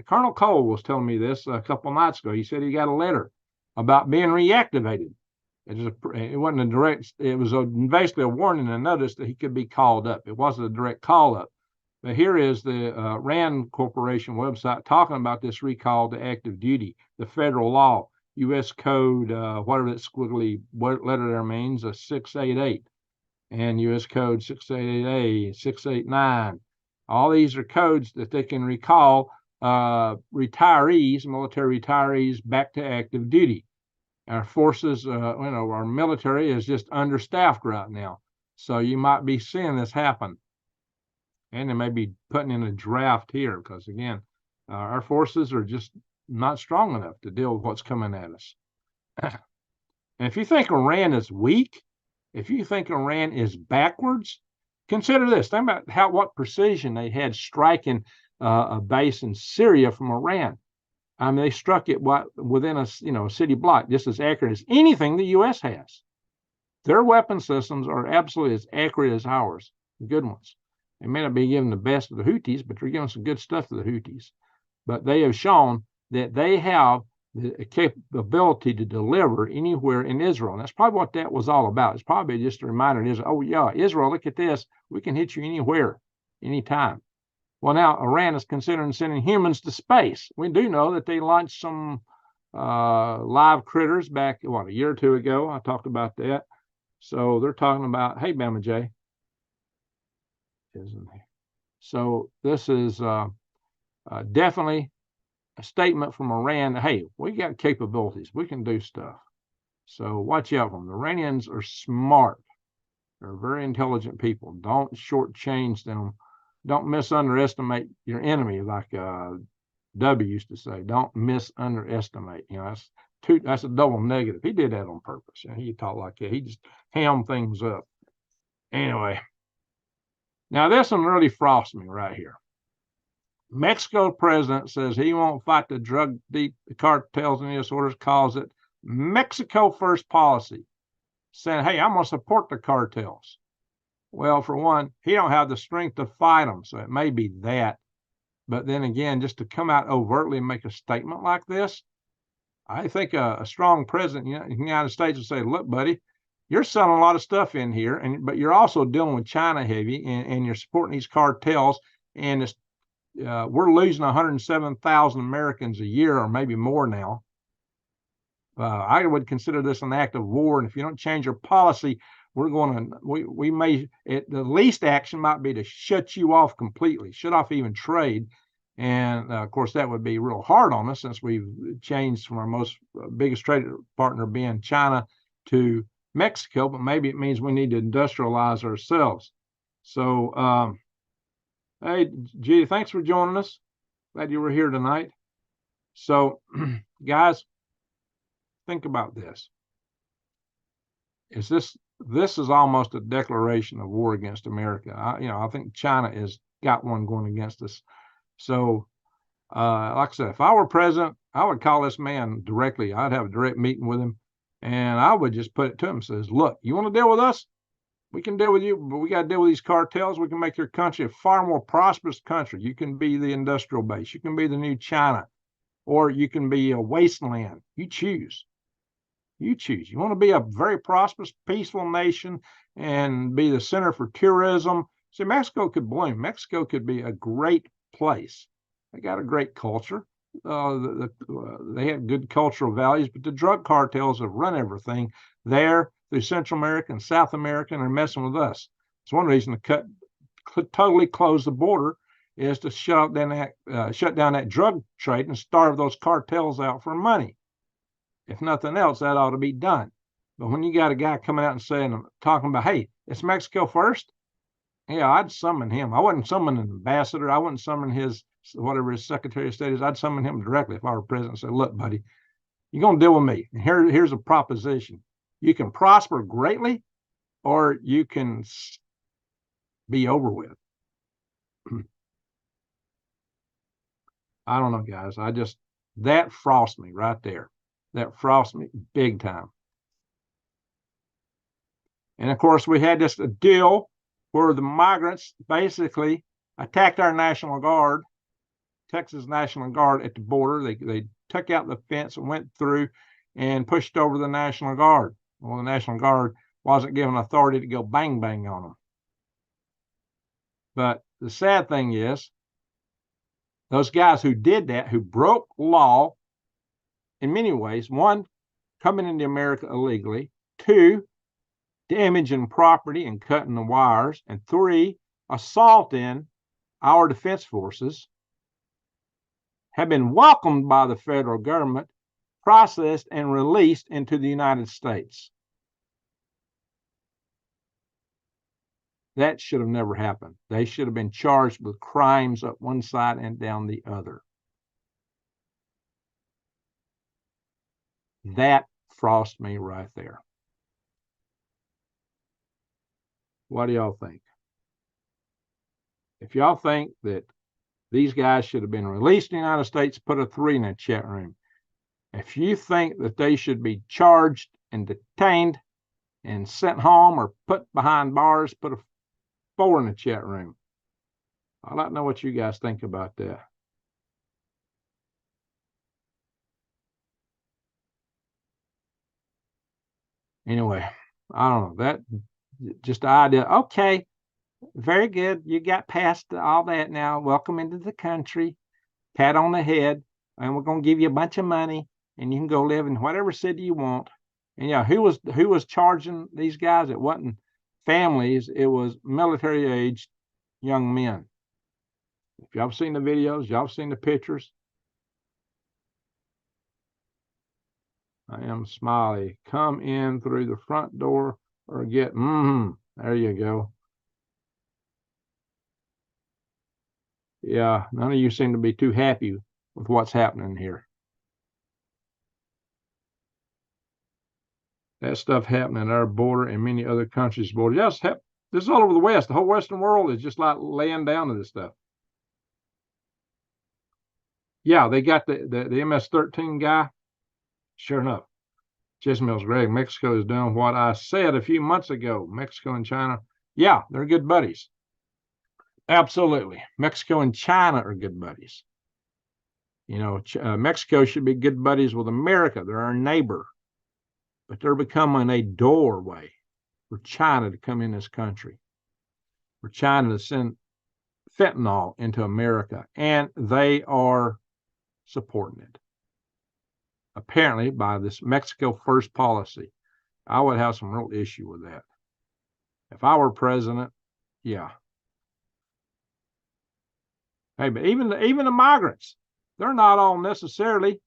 Colonel Cole was telling me this a couple nights ago. He said he got a letter about being reactivated. It wasn't a direct, it was basically a warning and notice that he could be called up. It wasn't a direct call up. But here is the RAND Corporation website talking about this recall to active duty, the federal law, U.S. Code, whatever that squiggly letter there means, a 688, and U.S. Code 688A, 689. All these are codes that they can recall retirees, military retirees, back to active duty. Our forces, our military is just understaffed right now. So you might be seeing this happen. And they may be putting in a draft here because, again, our forces are just not strong enough to deal with what's coming at us. And if you think Iran is weak, if you think Iran is backwards, consider this. Think about what precision they had striking a base in Syria from Iran. I mean, they struck it within a city block, just as accurate as anything the U.S. has. Their weapon systems are absolutely as accurate as ours, the good ones. They may not be giving the best to the Houthis, but they're giving some good stuff to the Houthis. But they have shown that they have the capability to deliver anywhere in Israel. And that's probably what that was all about. It's probably just a reminder to Israel, oh, yeah, Israel, look at this. We can hit you anywhere, anytime. Well, now Iran is considering sending humans to space. We do know that they launched some live critters back, a year or two ago. I talked about that. So they're talking about, hey, Bama J. So this is definitely a statement from Iran. Hey, we got capabilities. We can do stuff. So watch out for them. The Iranians are smart. They're very intelligent people. Don't shortchange them. Don't misunderestimate your enemy, like W used to say. Don't misunderestimate. That's a double negative. He did that on purpose. He talked like that. He just hammed things up. Anyway, now this one really frosts me right here. Mexico president says he won't fight the drug deep cartels and disorders, calls it Mexico first policy, saying, hey, I'm going to support the cartels. Well, for one, he don't have the strength to fight them, so it may be that. But then again, just to come out overtly and make a statement like this, I think a strong president in the United States would say, look, buddy, you're selling a lot of stuff in here, but you're also dealing with China heavy, and you're supporting these cartels, and we're losing 107,000 Americans a year, or maybe more now. I would consider this an act of war, and if you don't change your policy, we may, the least action might be to shut you off completely, shut off even trade. And of course, that would be real hard on us since we've changed from our biggest trade partner being China to Mexico, but maybe it means we need to industrialize ourselves. So, hey, Judy, thanks for joining us. Glad you were here tonight. So, guys, think about this. This is almost a declaration of war against America. I think China has got one going against us. So, like I said, if I were president, I would call this man directly. I'd have a direct meeting with him, and I would just put it to him, says, look, you want to deal with us? We can deal with you, but we got to deal with these cartels. We can make your country a far more prosperous country. You can be the industrial base. You can be the new China, or you can be a wasteland. You choose. You choose. You want to be a very prosperous, peaceful nation and be the center for tourism. See, Mexico could bloom. Mexico could be a great place. They got a great culture. They have good cultural values, but the drug cartels have run everything there through Central America and South America, and they're messing with us. It's one reason to totally close the border is to shut down that drug trade and starve those cartels out for money. If nothing else, that ought to be done. But when you got a guy coming out and talking about, hey, it's Mexico first, Yeah, I'd summon him. I wouldn't summon an ambassador. I wouldn't summon his, whatever his Secretary of State is. I'd summon him directly if I were president and say, look, buddy, you're going to deal with me. And here's a proposition. You can prosper greatly or you can be over with. I don't know, guys. That frosts me right there. That frosts me big time. And of course, we had this deal where the migrants basically attacked our National Guard, Texas National Guard at the border. They took out the fence and went through and pushed over the National Guard. Well, the National Guard wasn't given authority to go bang bang on them. But the sad thing is, those guys who did that, who broke law in many ways, one, coming into America illegally, two, damaging property and cutting the wires, and three, assaulting our defense forces, have been welcomed by the federal government, processed, and released into the United States. That should have never happened. They should have been charged with crimes up one side and down the other. That frosts me right there. What do y'all think? If y'all think that these guys should have been released in the United States, put a 3 in the chat room. If you think that they should be charged and detained and sent home or put behind bars, put a 4 in the chat room. I'd like to know what you guys think about that. Anyway, I don't know. That just the idea. Okay, very good. You got past all that now. Welcome into the country. Pat on the head, and we're going to give you a bunch of money, and you can go live in whatever city you want. And yeah, who was charging these guys? It wasn't families. It was military-aged young men. If y'all have seen the videos, y'all have seen the pictures. I am Smiley. Come in through the front door or get, there you go. Yeah, none of you seem to be too happy with what's happening here. That stuff happening at our border and many other countries' border. Yes, this is all over the West. The whole Western world is just like laying down to this stuff. Yeah, they got the MS-13 guy. Sure enough. Chismel's Greg, Mexico is doing what I said a few months ago. Mexico and China, yeah, they're good buddies. Absolutely. Mexico and China are good buddies. You know, Mexico should be good buddies with America. They're our neighbor. But they're becoming a doorway for China to come in this country, for China to send fentanyl into America, and they are supporting it. Apparently, by this Mexico First policy, I would have some real issue with that. If I were president, yeah. Hey, but even the migrants, they're not all necessarily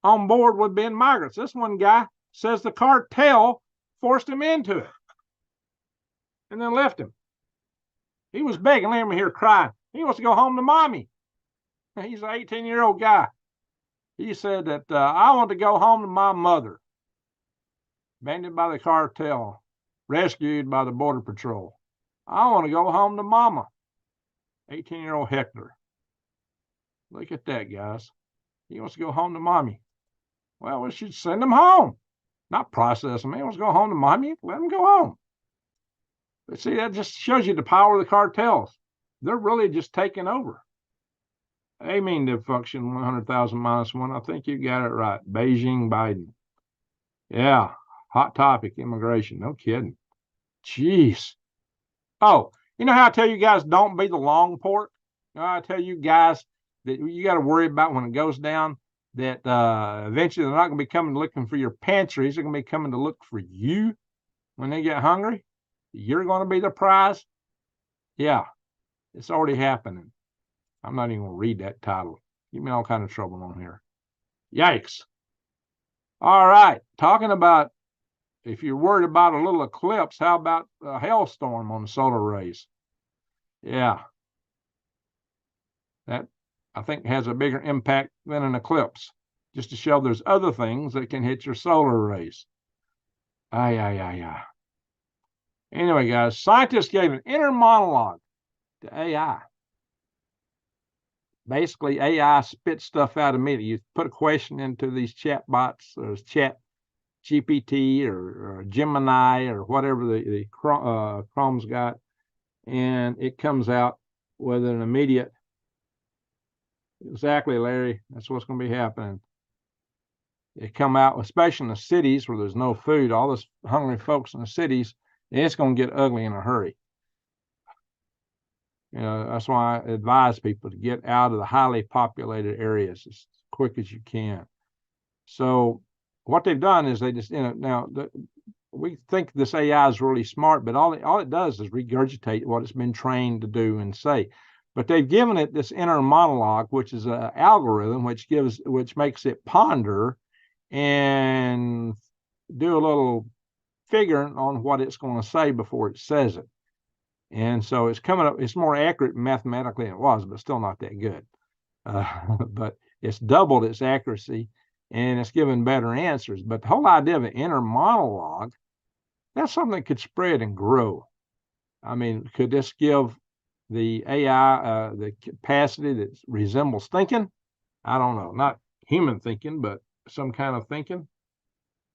on board with being migrants. This one guy says the cartel forced him into it and then left him. He was begging, let me hear crying. He wants to go home to mommy. He's an 18-year-old guy. He said that I want to go home to my mother. Abandoned by the cartel, rescued by the Border Patrol. I want to go home to mama. 18-year-old Hector. Look at that, guys. He wants to go home to mommy. Well, we should send him home. Not process him. He wants to go home to mommy. Let him go home. But see, that just shows you the power of the cartels. They're really just taking over. Aiming to function 100,000 minus one. I think you got it right. Beijing, Biden. Yeah, hot topic, immigration. No kidding. Jeez. Oh, you know how I tell you guys don't be the long pork? I tell you guys that you got to worry about when it goes down that eventually they're not going to be coming looking for your pantries. They're going to be coming to look for you when they get hungry. You're going to be the prize. Yeah, it's already happening. I'm not even going to read that title. Give me all kind of trouble on here. Yikes. All right. Talking about if you're worried about a little eclipse, how about a hailstorm on the solar rays? Yeah. That, I think, has a bigger impact than an eclipse, just to show there's other things that can hit your solar arrays. Ay, ay, ay, ay. Anyway, guys, scientists gave an inner monologue to AI. Basically, AI spits stuff out immediately. You put a question into these chat bots or chat GPT or Gemini or whatever the Chrome's got, and it comes out with an immediate, exactly, Larry, that's what's going to be happening. It come out, especially in the cities where there's no food, all this hungry folks in the cities, it's going to get ugly in a hurry. You know, that's why I advise people to get out of the highly populated areas as quick as you can. So what they've done is they just, now we think this AI is really smart, but all it does is regurgitate what it's been trained to do and say. But they've given it this inner monologue, which is an algorithm which makes it ponder and do a little figuring on what it's going to say before it says it. And so it's coming up, it's more accurate mathematically than it was, but still not that good. But it's doubled its accuracy and it's given better answers. But the whole idea of an inner monologue, that's something that could spread and grow. I mean, could this give the AI the capacity that resembles thinking? I don't know, not human thinking, but some kind of thinking.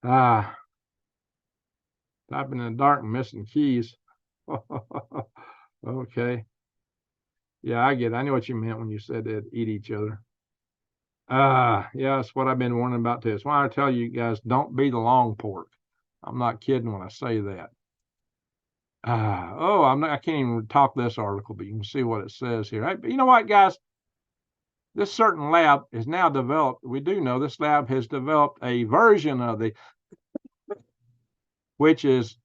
Typing in the dark and missing keys. Okay. Yeah, I get it. I know what you meant when you said they'd eat each other. Yeah, that's what I've been warning about too. That's why I tell you guys, don't be the long pork. I'm not kidding when I say that. I can't even talk this article, but you can see what it says here. You know what, guys? This certain lab is now developed. We do know this lab has developed a version of which is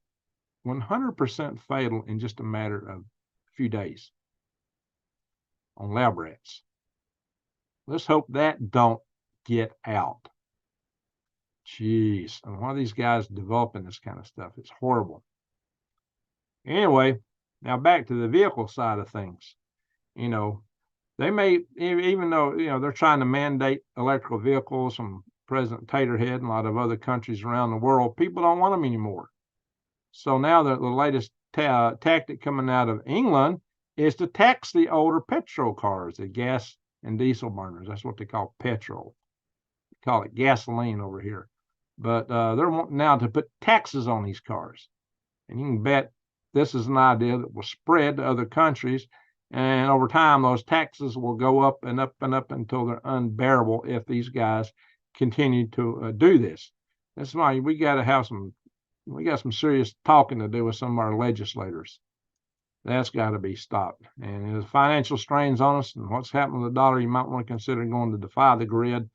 100% fatal in just a matter of a few days on lab rats. Let's hope that don't get out. Jeez, and why are these guys developing this kind of stuff? It's horrible. Anyway, now back to the vehicle side of things. You know, they may, even though, they're trying to mandate electrical vehicles from President Taterhead and a lot of other countries around the world, people don't want them anymore. So now the latest tactic coming out of England is to tax the older petrol cars, the gas and diesel burners. That's what they call petrol. They call it gasoline over here. But they're wanting now to put taxes on these cars. And you can bet this is an idea that will spread to other countries. And over time, those taxes will go up and up and up until they're unbearable if these guys continue to do this. That's why we got some serious talking to do with some of our legislators. That's got to be stopped. And the financial strains on us and what's happening with the dollar, you might want to consider going to defy the grid.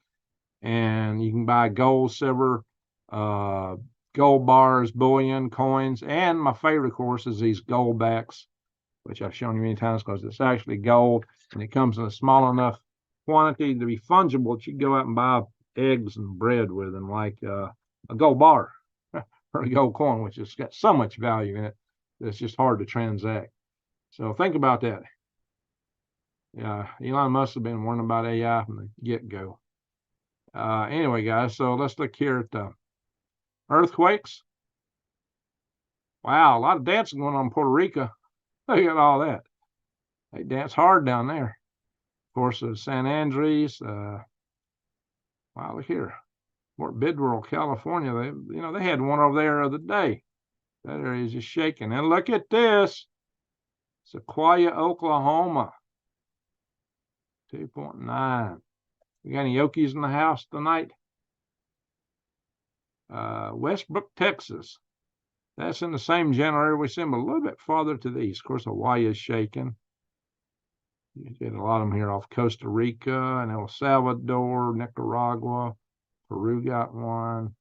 And you can buy gold, silver, gold bars, bullion, coins, and my favorite, of course, is these gold backs, which I've shown you many times because it's actually gold and it comes in a small enough quantity to be fungible that you can go out and buy eggs and bread with them, like a gold bar or a gold coin, which has got so much value in it that it's just hard to transact. So think about that. Yeah, Elon must have been warning about AI from the get-go. Anyway, guys, so let's look here at the earthquakes. Wow, a lot of dancing going on in Puerto Rico. Look at all that. They dance hard down there. Of course, San Andres. Wow, look here. Fort Bidwell, California. They had one over there the other day. That area is just shaking. And look at this. Sequoia, Oklahoma. 2.9. We got any Yokies in the house tonight? Westbrook, Texas. That's in the same general area we see them, a little bit farther to the east. Of course, Hawaii is shaking. You get a lot of them here off Costa Rica and El Salvador, Nicaragua. Peru got one.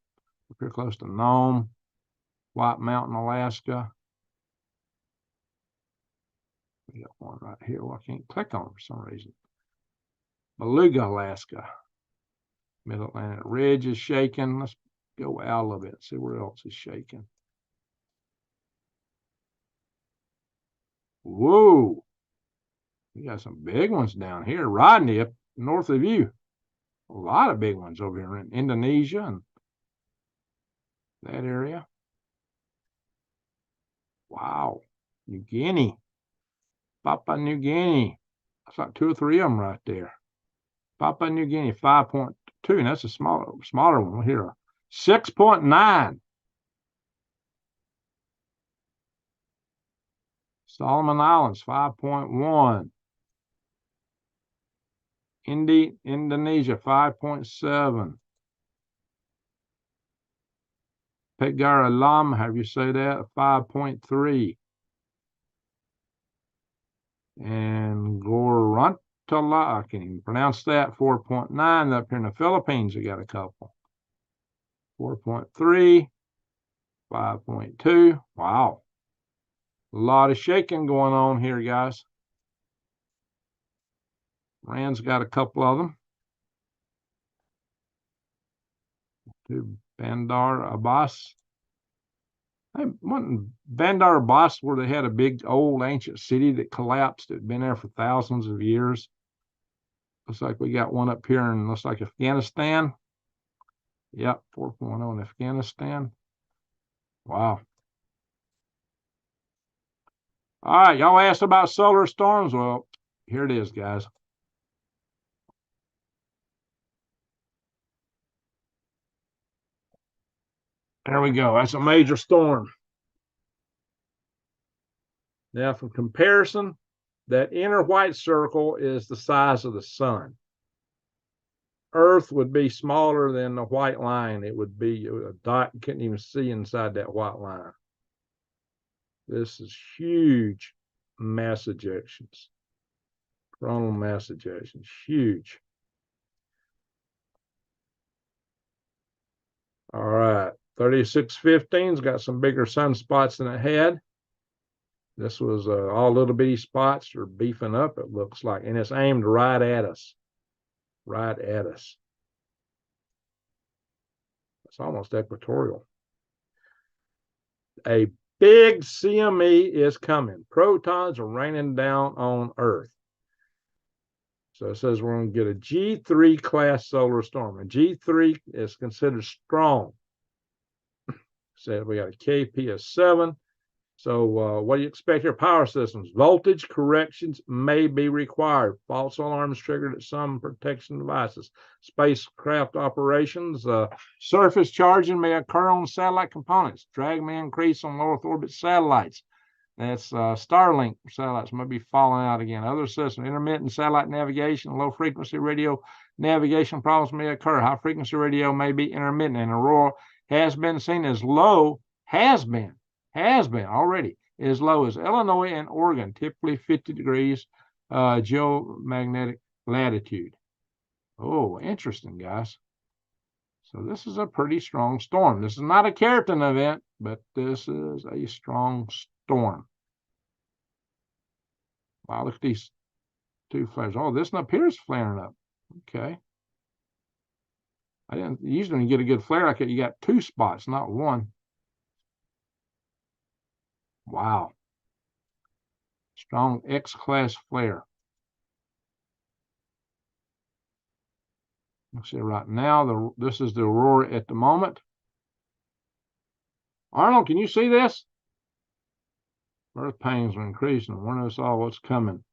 We're close to Nome, White Mountain, Alaska. We got one right here. Well, I can't click on it for some reason. Beluga, Alaska. Mid-Atlantic Ridge is shaking. Let's go out a little bit, see where else is shaking. Whoa. We got some big ones down here. Rodney up north of you. A lot of big ones over here in Indonesia and that area. Wow. New Guinea. Papua New Guinea. That's like 2 or 3 of them right there. Papua New Guinea, 5.2. And that's a smaller one here. 6.9. Solomon Islands, 5.1. Indonesia, 5.7. Pegara Lam, however you say that, 5.3. And Gorontala, I can't even pronounce that, 4.9. Up here in the Philippines, you got a couple. 4.3, 5.2. Wow. A lot of shaking going on here, guys. Rand's got a couple of them. To Bandar Abbas. Hey, wasn't Bandar Abbas where they had a big old ancient city that collapsed? It had been there for thousands of years. Looks like we got one up here in, looks like Afghanistan. Yep, 4.0 in Afghanistan. Wow. All right, y'all asked about solar storms. Well, here it is, guys. There we go. That's a major storm. Now, for comparison, that inner white circle is the size of the sun. Earth would be smaller than the white line. It would be a dot. You couldn't even see inside that white line. This is huge mass ejections. Coronal mass ejections, huge. All right, 3615's got some bigger sunspots than it had. This was all little bitty spots are beefing up, it looks like, and it's aimed right at us. Right at us. It's almost equatorial. A big CME is coming. Protons are raining down on Earth. So it says we're going to get a G3 class solar storm. And G3 is considered strong. Said we got a KP of 7. So what do you expect here? Power systems. Voltage corrections may be required. False alarms triggered at some protection devices. Spacecraft operations. Surface charging may occur on satellite components. Drag may increase on low Earth orbit satellites. That's Starlink satellites may be falling out again. Other systems. Intermittent satellite navigation. Low frequency radio navigation problems may occur. High frequency radio may be intermittent. And aurora has been seen as low. Has been already as low as Illinois and Oregon, typically 50 degrees geomagnetic latitude. Oh, interesting, guys. So this is a pretty strong storm. This is not a Keratin event, but this is a strong storm. Wow, look at these 2 flares. Oh, this one up here is flaring up. Okay. I didn't usually when you get a good flare like that, you got 2 spots, not 1. Wow. Strong X-class flare. Let's see right now, this is the aurora at the moment. Arnold, can you see this? Earth pains are increasing. I wonder if all what's coming.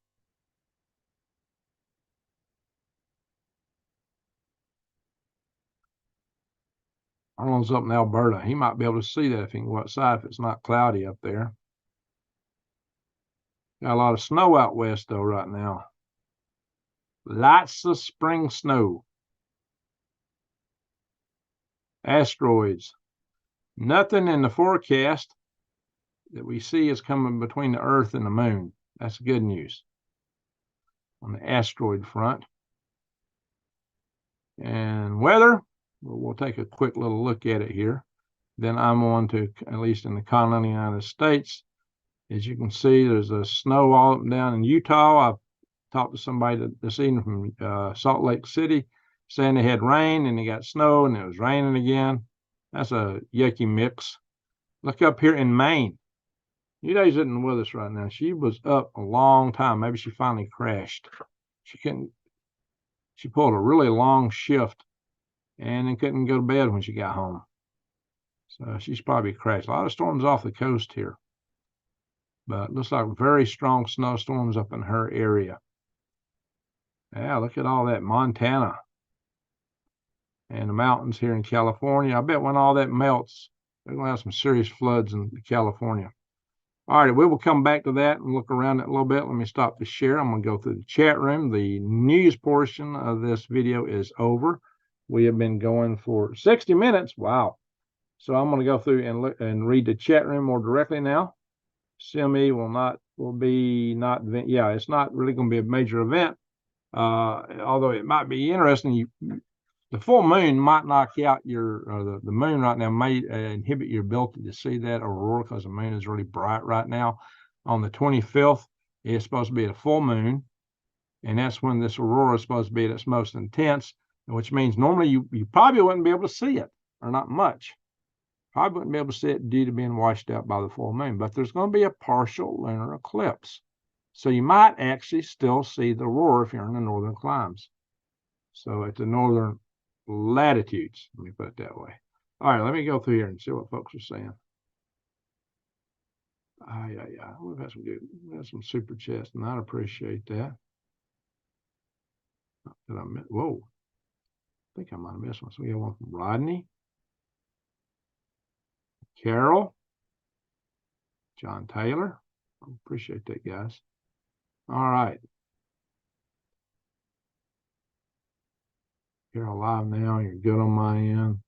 Arnold's up in Alberta. He might be able to see that if he can go outside if it's not cloudy up there. Got a lot of snow out west, though, right now. Lots of spring snow. Asteroids. Nothing in the forecast that we see is coming between the Earth and the Moon. That's good news on the asteroid front. And weather, we'll take a quick little look at it here. Then I'm on to, at least in the continental United States, as you can see, there's a snow all up and down in Utah. I've talked to somebody this evening from Salt Lake City saying they had rain and they got snow and it was raining again. That's a yucky mix. Look up here in Maine. Uday's isn't with us right now. She was up a long time. Maybe she finally crashed. She pulled a really long shift and then couldn't go to bed when she got home. So she's probably crashed. A lot of storms off the coast here. But looks like very strong snowstorms up in her area. Yeah, look at all that Montana and the mountains here in California. I bet when all that melts, they're going to have some serious floods in California. All right, we will come back to that and look around it a little bit. Let me stop the share. I'm going to go through the chat room. The news portion of this video is over. We have been going for 60 minutes. Wow. So I'm going to go through and look and read the chat room more directly now. CME it's not really going to be a major event. Although it might be interesting. The full moon might knock out the moon right now may inhibit your ability to see that aurora because the moon is really bright right now. On the 25th, it's supposed to be a full moon, and that's when this aurora is supposed to be at its most intense, which means normally you probably wouldn't be able to see it, or not much. Probably wouldn't be able to see it due to being washed out by the full moon, but there's going to be a partial lunar eclipse. So you might actually still see the aurora if you're in the northern climes. So at the northern latitudes, let me put it that way. All right, let me go through here and see what folks are saying. We've had some super chats, and I appreciate that. Whoa, I think I might have missed one. So we have one from Rodney, Carol, John Taylor. I appreciate that, guys. All right. You're alive now. You're good on my end.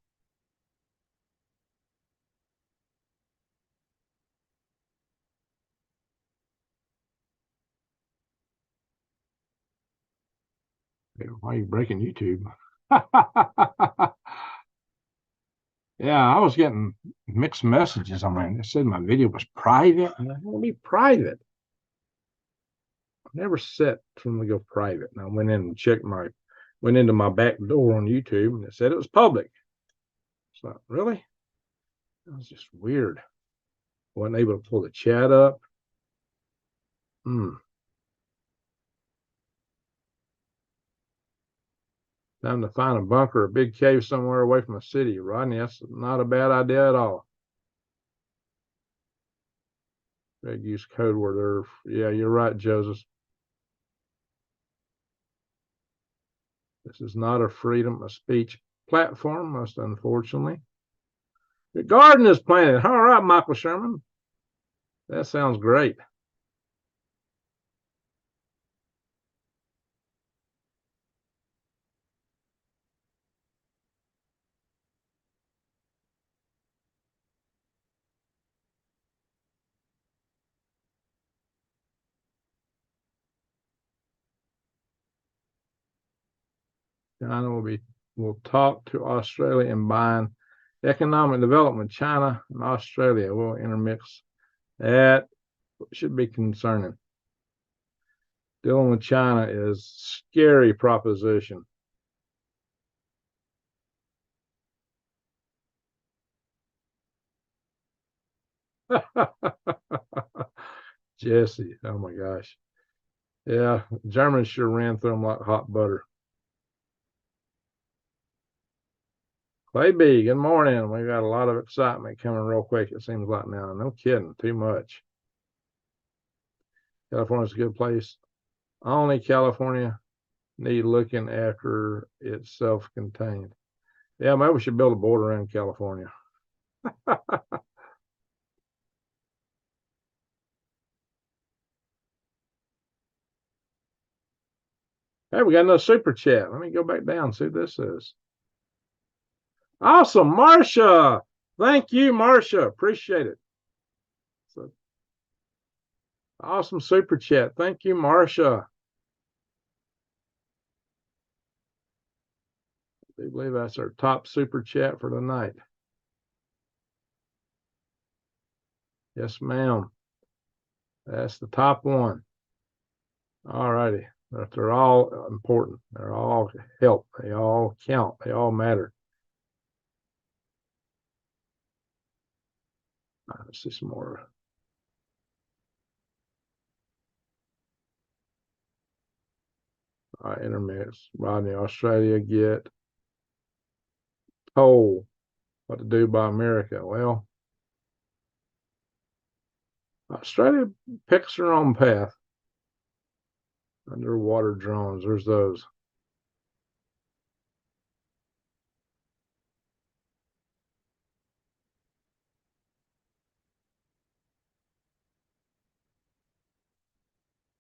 Why are you breaking YouTube? Yeah, I was getting mixed messages on mine. It said my video was private. And I want to be private. I never set for them to go private. And I went in and went into my back door on YouTube, and it said it was public. So really? That was just weird. Wasn't able to pull the chat up. Time to find a bunker, a big cave somewhere away from the city, Rodney. That's not a bad idea at all. Greg used code word there. Yeah, you're right, Joseph. This is not a freedom of speech platform, most unfortunately. The garden is planted. All right, Michael Sherman. That sounds great. China will talk to Australia and bind economic development. China and Australia will intermix. That should be concerning. Dealing with China is a scary proposition. Jesse, oh my gosh. Yeah, Germans sure ran through them like hot butter. Clay B, good morning. We got a lot of excitement coming real quick, it seems like now. No kidding, too much. California's a good place. Only California need looking after it's self-contained. Yeah, maybe we should build a border around California. Hey, we got another super chat. Let me go back down and see what this is. Awesome, Marcia. Thank you, Marcia. Appreciate it. So, awesome super chat. Thank you, Marcia. I believe that's our top super chat for tonight. Yes, ma'am. That's the top one. All righty. They're all important. They're all help. They all count. They all matter. Let's see some more. Intermix. Rodney, Australia get told what to do by America. Well, Australia picks their own path. Underwater drones, there's those.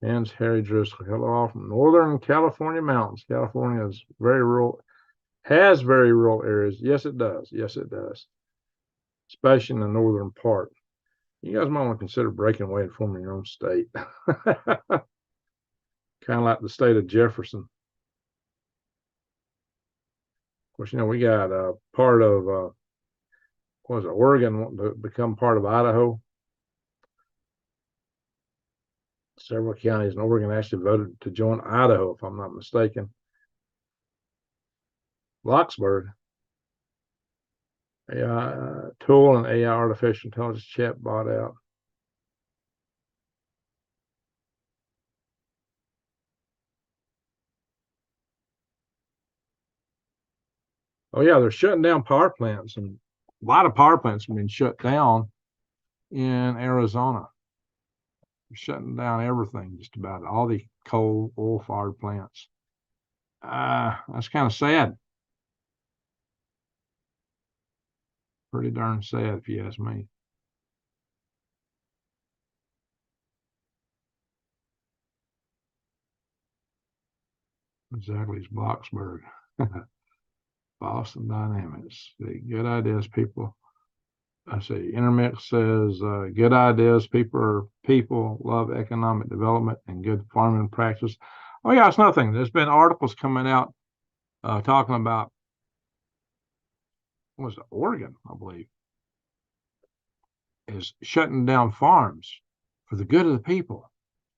And Harry Driscoll. Hello, all from Northern California mountains. California is very rural, has very rural areas. Yes, it does. Yes, it does. Especially in the northern part. You guys might want to consider breaking away and forming your own state. Kind of like the state of Jefferson. Of course, we got part of, what was it, Oregon wanting to become part of Idaho. Several counties in Oregon actually voted to join Idaho, if I'm not mistaken. Locksburg. AI tool and AI artificial intelligence chat bot out. Oh yeah, they're shutting down power plants, and a lot of power plants have been shut down in Arizona. They're shutting down everything, just about all the coal, oil-fired plants. That's kind of sad. Pretty darn sad, if you ask me. Exactly, it's Bloxburg. Boston Dynamics. The good ideas, people. I see. Intermix says good ideas. People love economic development and good farming practice. Oh yeah, it's nothing. There's been articles coming out talking about, what was it, Oregon, I believe, is shutting down farms for the good of the people.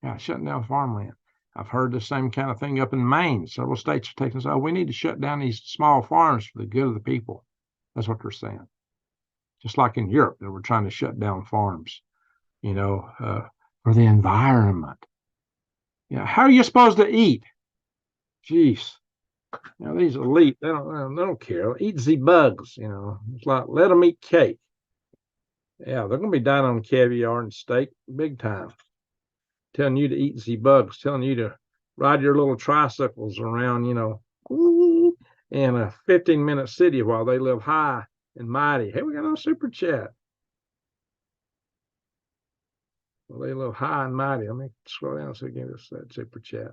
Yeah, shutting down farmland. I've heard the same kind of thing up in Maine. Several states are taking, oh, we need to shut down these small farms for the good of the people. That's what they're saying. Just like in Europe, they were trying to shut down farms, for the environment. Yeah, how are you supposed to eat? Jeez. These elite, they don't care. Eat the bugs, It's like, let them eat cake. Yeah, they're going to be dying on caviar and steak big time. Telling you to eat the bugs, telling you to ride your little tricycles around, in a 15-minute city while they live high and mighty. Hey, we got a super chat. Well, they live high and mighty. Let me scroll down so I can get us that super chat.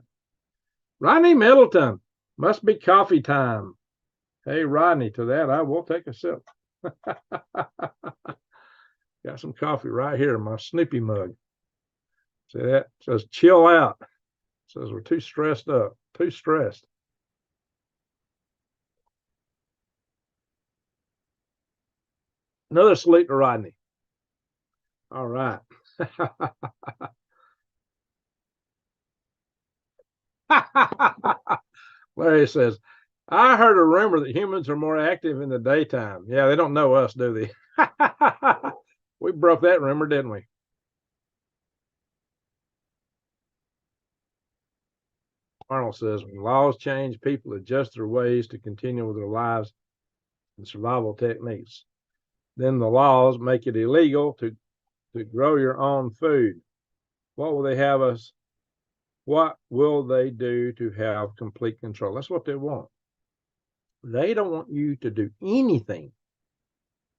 Rodney Middleton, must be coffee time. Hey, Rodney, to that, I will take a sip. Got some coffee right here in my Snippy mug. See that? It says chill out. It says we're too stressed up. Too stressed. Another salute to Rodney. All right. Larry says, I heard a rumor that humans are more active in the daytime. Yeah, they don't know us, do they? We broke that rumor, didn't we? Arnold says, when laws change, people adjust their ways to continue with their lives and survival techniques. Then the laws make it illegal to grow your own food. What will they have us? What will they do to have complete control? That's what they want. They don't want you to do anything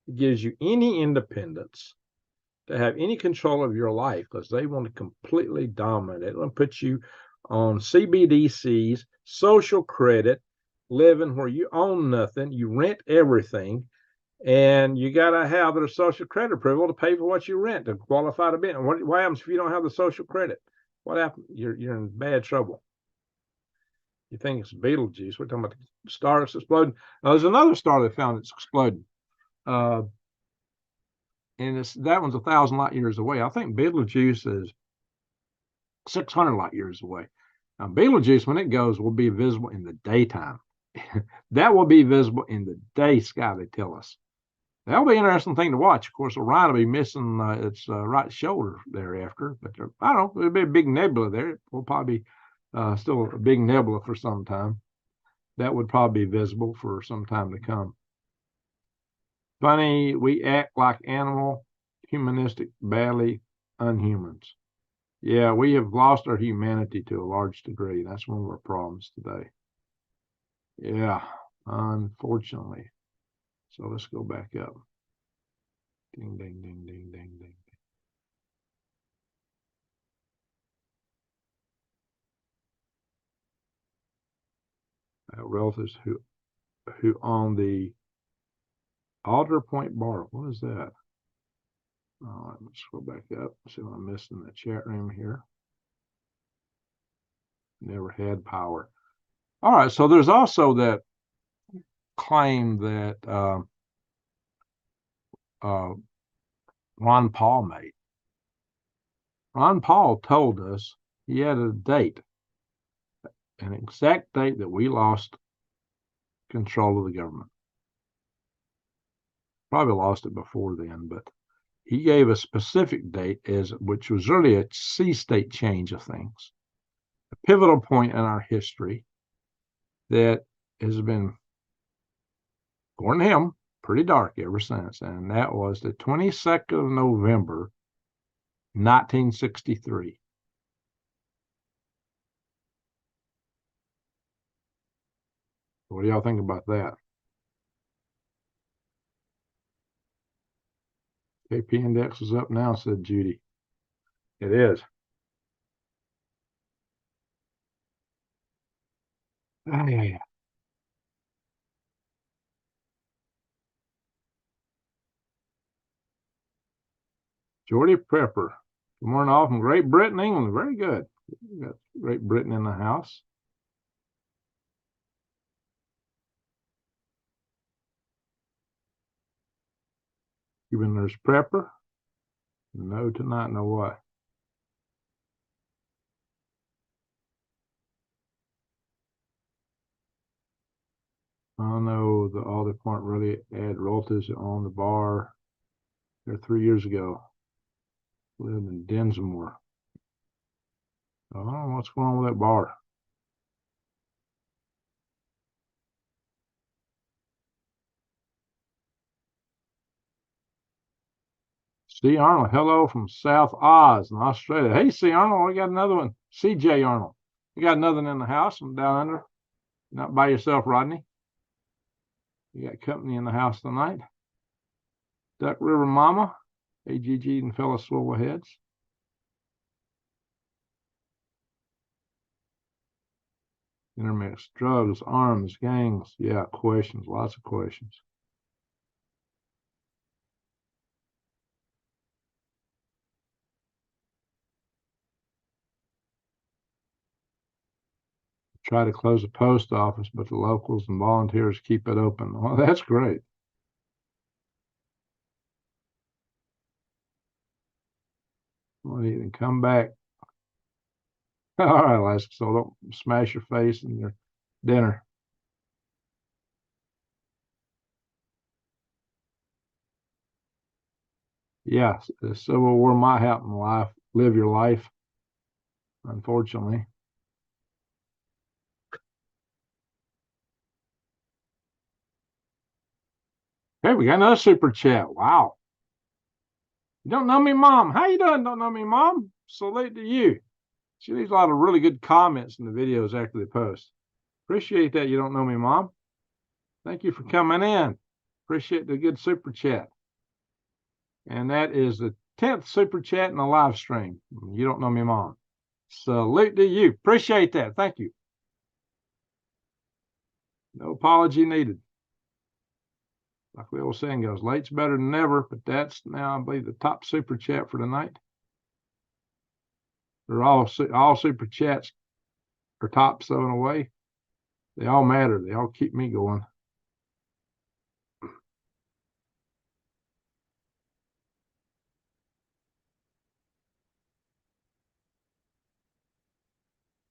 that gives you any independence, to have any control of your life, because they want to completely dominate it and put you on CBDCs, social credit, living where you own nothing, you rent everything, and you got to have their social credit approval to pay for what you rent to qualify to be. And what happens if you don't have the social credit? What happens? You're in bad trouble. You think it's Beetlejuice? We're talking about the star that's exploding. Now, there's another star they found that's exploding. And that one's 1,000 light years away. I think Beetlejuice is 600 light years away. Now, Beetlejuice, when it goes, will be visible in the daytime. That will be visible in the day sky, they tell us. That'll be an interesting thing to watch. Of course, Orion will be missing its right shoulder thereafter, but I don't know. There'll be a big nebula there. It will probably be Still a big nebula for some time. That would probably be visible for some time to come. Funny, we act like animal, humanistic, badly unhumans. Yeah, we have lost our humanity to a large degree. That's one of our problems today. Yeah, unfortunately. So let's go back up. Ding, ding, ding, ding, ding, ding. Relatives who own the Alder Point Bar. What is that? All right, let's go back up. See what I'm missing in the chat room here. Never had power. All right, so there's also that claim that Ron Paul made. Ron Paul told us he had a date, an exact date that we lost control of the government. Probably lost it before then, but he gave a specific date which was really a sea state change of things, a pivotal point in our history that has been, according to him, pretty dark ever since. And that was the 22nd of November, 1963. What do y'all think about that? KP index is up now, said Judy. It is. Yeah. Jordy Prepper. Good morning, all from Great Britain, England. Very good. We got Great Britain in the house. Cuban Nurse Prepper. No tonight, no what? I know the Alder Point really had relatives on the bar there 3 years ago. Lived in Dinsmore. I don't know what's going on with that bar. C. Arnold, hello from South Oz in Australia. Hey, C. Arnold, we got another one. CJ Arnold. You got another one in the house from down under. You're not by yourself, Rodney. You got company in the house tonight. Duck River Mama, AGG and fellow swivel heads. Intermix, drugs, arms, gangs. Yeah, questions, lots of questions. Try to close the post office, but the locals and volunteers keep it open. Well, that's great. Well, you can come back. All right, Alaska, so don't smash your face in your dinner. Yeah, the Civil War might happen in life. Live your life, unfortunately. Hey, we got another super chat. Wow. You don't know me, Mom. How you doing? Don't know me, Mom? Salute to you. She leaves a lot of really good comments in the videos after they post. Appreciate that. You don't know me, Mom. Thank you for coming in. Appreciate the good super chat. And that is the 10th super chat in the live stream. You don't know me, Mom. Salute to you. Appreciate that. Thank you. No apology needed. Like the old saying goes, late's better than never, but that's now, I believe, the top super chat for tonight. They're all super chats are top, so in a way, they all matter. They all keep me going.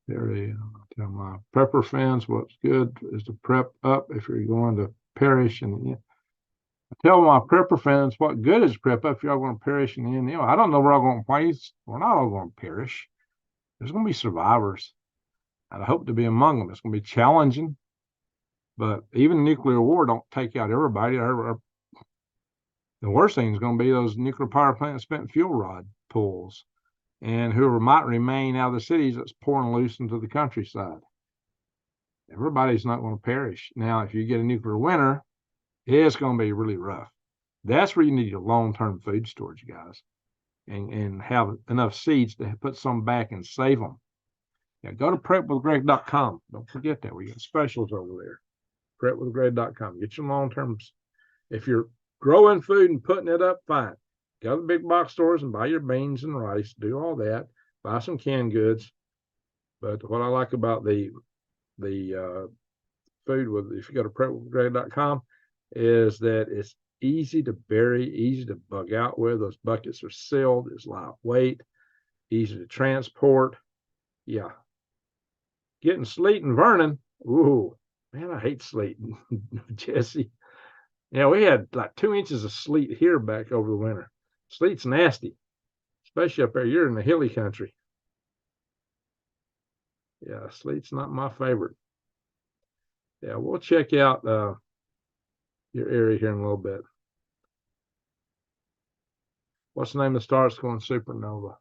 There you go. Tell my prepper fans what's good is to prep up if you're going to perish. And I tell my prepper fans what good is prep up if you're going to perish in the end. I don't know where I'm going to place. We're not all going to perish. There's going to be survivors. And I hope to be among them. It's going to be challenging, but even nuclear war don't take out everybody. The worst thing is going to be those nuclear power plant spent fuel rod pools, and whoever might remain out of the cities that's pouring loose into the countryside. Everybody's not going to perish. Now, if you get a nuclear winter, it's going to be really rough. That's where you need your long-term food storage, guys, and have enough seeds to put some back and save them. Yeah, go to prepwithgreg.com. Don't forget that. We got specials over there. Prepwithgreg.com. Get your long-terms. If you're growing food and putting it up, fine. Go to the big box stores and buy your beans and rice. Do all that. Buy some canned goods. But what I like about the food with, if you go to prepwithgreg.com, is that it's easy to bury, easy to bug out with. Those buckets are sealed. It's lightweight, easy to transport. Yeah. Getting sleet and Vernon. Ooh, man, I hate sleet, Jesse. Yeah, we had like 2 inches of sleet here back over the winter. Sleet's nasty, especially up there. You're in the hilly country. Yeah, sleet's not my favorite. Yeah, we'll check out your area here in a little bit. What's the name of the star that's going supernova?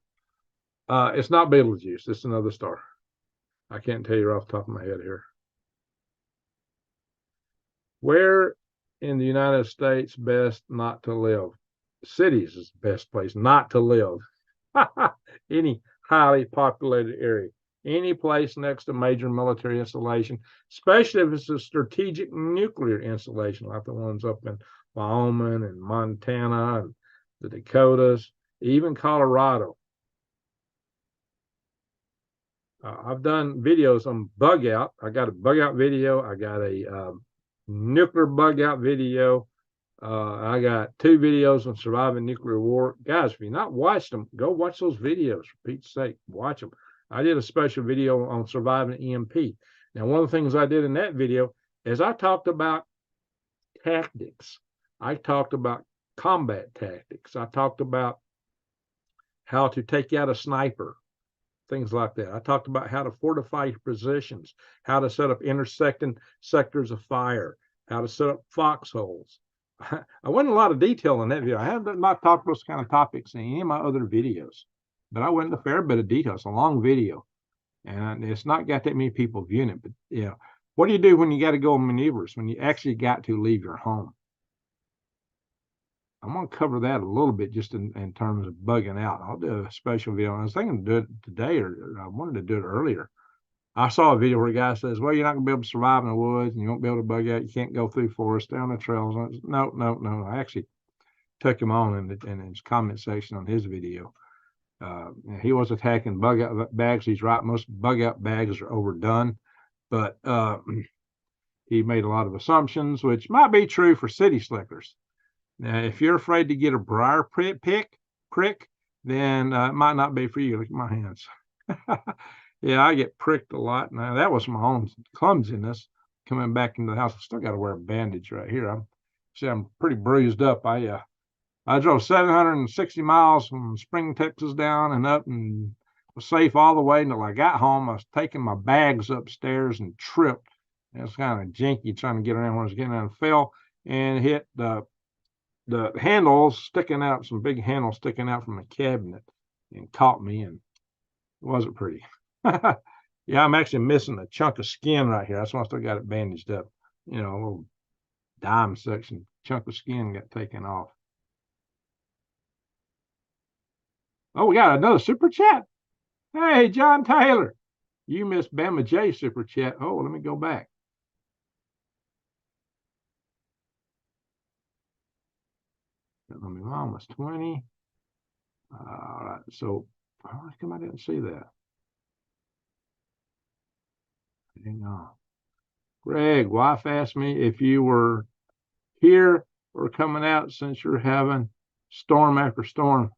It's not Betelgeuse. It's another star. I can't tell you right off the top of my head here. Where in the United States best not to live? Cities is the best place not to live. Any highly populated area. Any place next to major military installation, especially if it's a strategic nuclear installation like the ones up in Wyoming and Montana and the Dakotas, even Colorado. I've done videos on bug out. I got a bug out video. I got a nuclear bug out video. I got 2 videos on surviving nuclear war. Guys, if you've not watched them, go watch those videos, for Pete's sake. Watch them. I did a special video on surviving EMP. Now, one of the things I did in that video is I talked about tactics. I talked about combat tactics. I talked about how to take out a sniper, things like that. I talked about how to fortify your positions, how to set up intersecting sectors of fire, how to set up foxholes. I went in a lot of detail in that video. I have not talked those kind of topics in any of my other videos, but I went into a fair bit of detail. It's a long video, and it's not got that many people viewing it. But yeah, what do you do when you got to go on maneuvers, when you actually got to leave your home? I'm going to cover that a little bit just in terms of bugging out. I'll do a special video. I was thinking to do it today, or I wanted to do it earlier. I saw a video where a guy says, well, you're not going to be able to survive in the woods, and you won't be able to bug out. You can't go through forests, down the trails. No. I actually took him on in his comment section on his video. He was attacking bug out bags. He's right. Most bug out bags are overdone, but he made a lot of assumptions, which might be true for city slickers. Now, if you're afraid to get a briar prick, then it might not be for you. Look at my hands. Yeah, I get pricked a lot. Now, that was my own clumsiness coming back into the house. I still got to wear a bandage right here. I'm pretty bruised up. I drove 760 miles from Spring, Texas down and up, and was safe all the way until I got home. I was taking my bags upstairs and tripped. It was kind of janky trying to get around when I was getting out, and fell and hit the handles sticking out, some big handles sticking out from a cabinet, and caught me, and it wasn't pretty. Yeah, I'm actually missing a chunk of skin right here. That's why I still got it bandaged up. You know, a little dime section, chunk of skin got taken off. Oh, we got another super chat. Hey, John Taylor, you missed Bama J super chat. Oh, let me go back. My mom was 20. All right, so how come I didn't see that? Hang on. Greg, wife asked me if you were here or coming out since you're having storm after storm.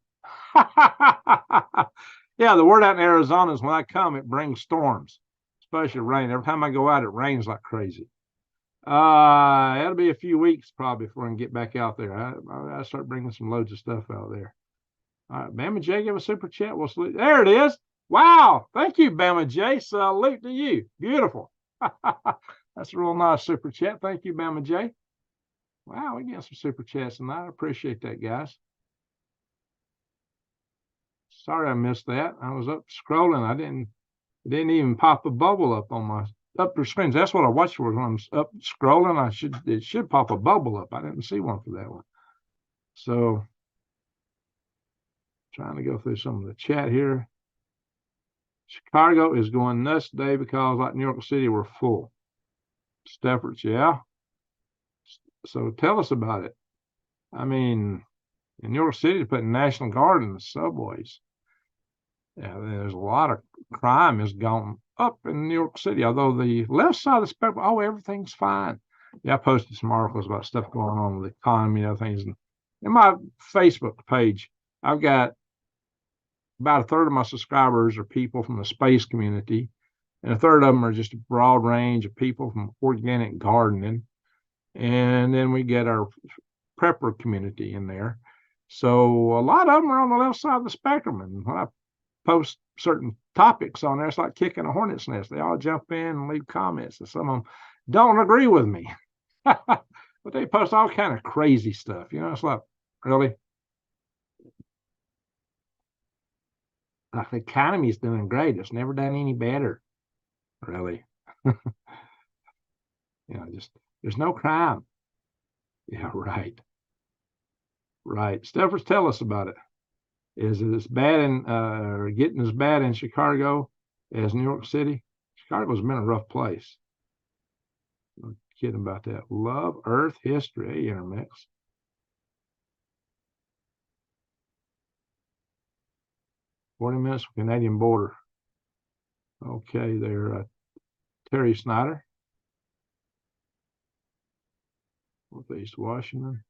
Yeah, the word out in Arizona is when I come, it brings storms, especially rain. Every time I go out, it rains like crazy. It'll be a few weeks probably before I can get back out there. I start bringing some loads of stuff out there. All right, Bama J, give a super chat. We'll sleep. There it is. Wow. Thank you, Bama J. Salute to you. Beautiful. That's a real nice super chat. Thank you, Bama J. Wow, we get some super chats tonight. I appreciate that, guys. Sorry I missed that. I was up scrolling. I didn't even pop a bubble up on my upper screens. That's what I watch for. When I'm up scrolling, it should pop a bubble up. I didn't see one for that one. So trying to go through some of the chat here. Chicago is going nuts today because, like New York City, we're full. Steffords, yeah. So tell us about it. I mean, in New York City, putting National Guard in the subways. Yeah, there's a lot of crime has gone up in New York City, although the left side of the spectrum, oh, everything's fine. Yeah, I posted some articles about stuff going on with the economy and other things. And in my Facebook page, I've got about a third of my subscribers are people from the space community, and a third of them are just a broad range of people from organic gardening. And then we get our prepper community in there. So a lot of them are on the left side of the spectrum. And when I post certain topics on there, it's like kicking a hornet's nest. They all jump in and leave comments, and some of them don't agree with me. But they post all kind of crazy stuff. You know, it's like, really? Like the economy is doing great. It's never done any better. Really. Just there's no crime. Yeah, right. Right. Steffers, tell us about it. Is it as bad or getting as bad in Chicago as New York City? Chicago's been a rough place. No kidding about that. Love, Earth, history, intermix. 40 minutes from Canadian border. Okay, there, Terry Snyder, Northeast Washington.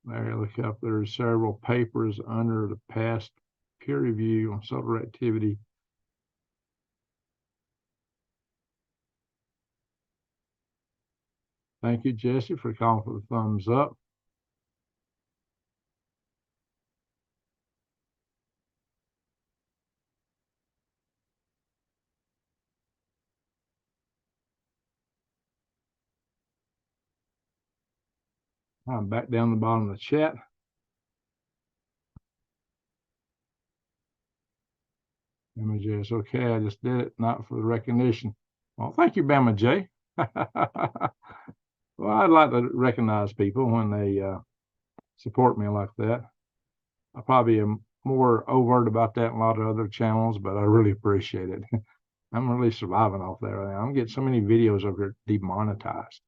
There, look up. There's several papers under the past peer review on solar activity. Thank you, Jesse, for calling for the thumbs up. I'm back down the bottom of the chat. Images. Okay, I just did it, not for the recognition. Well, thank you, Bama J. Well, I'd like to recognize people when they support me like that. I probably am more overt about that in a lot of other channels, but I really appreciate it. I'm really surviving off there right now. I'm getting so many videos over here demonetized.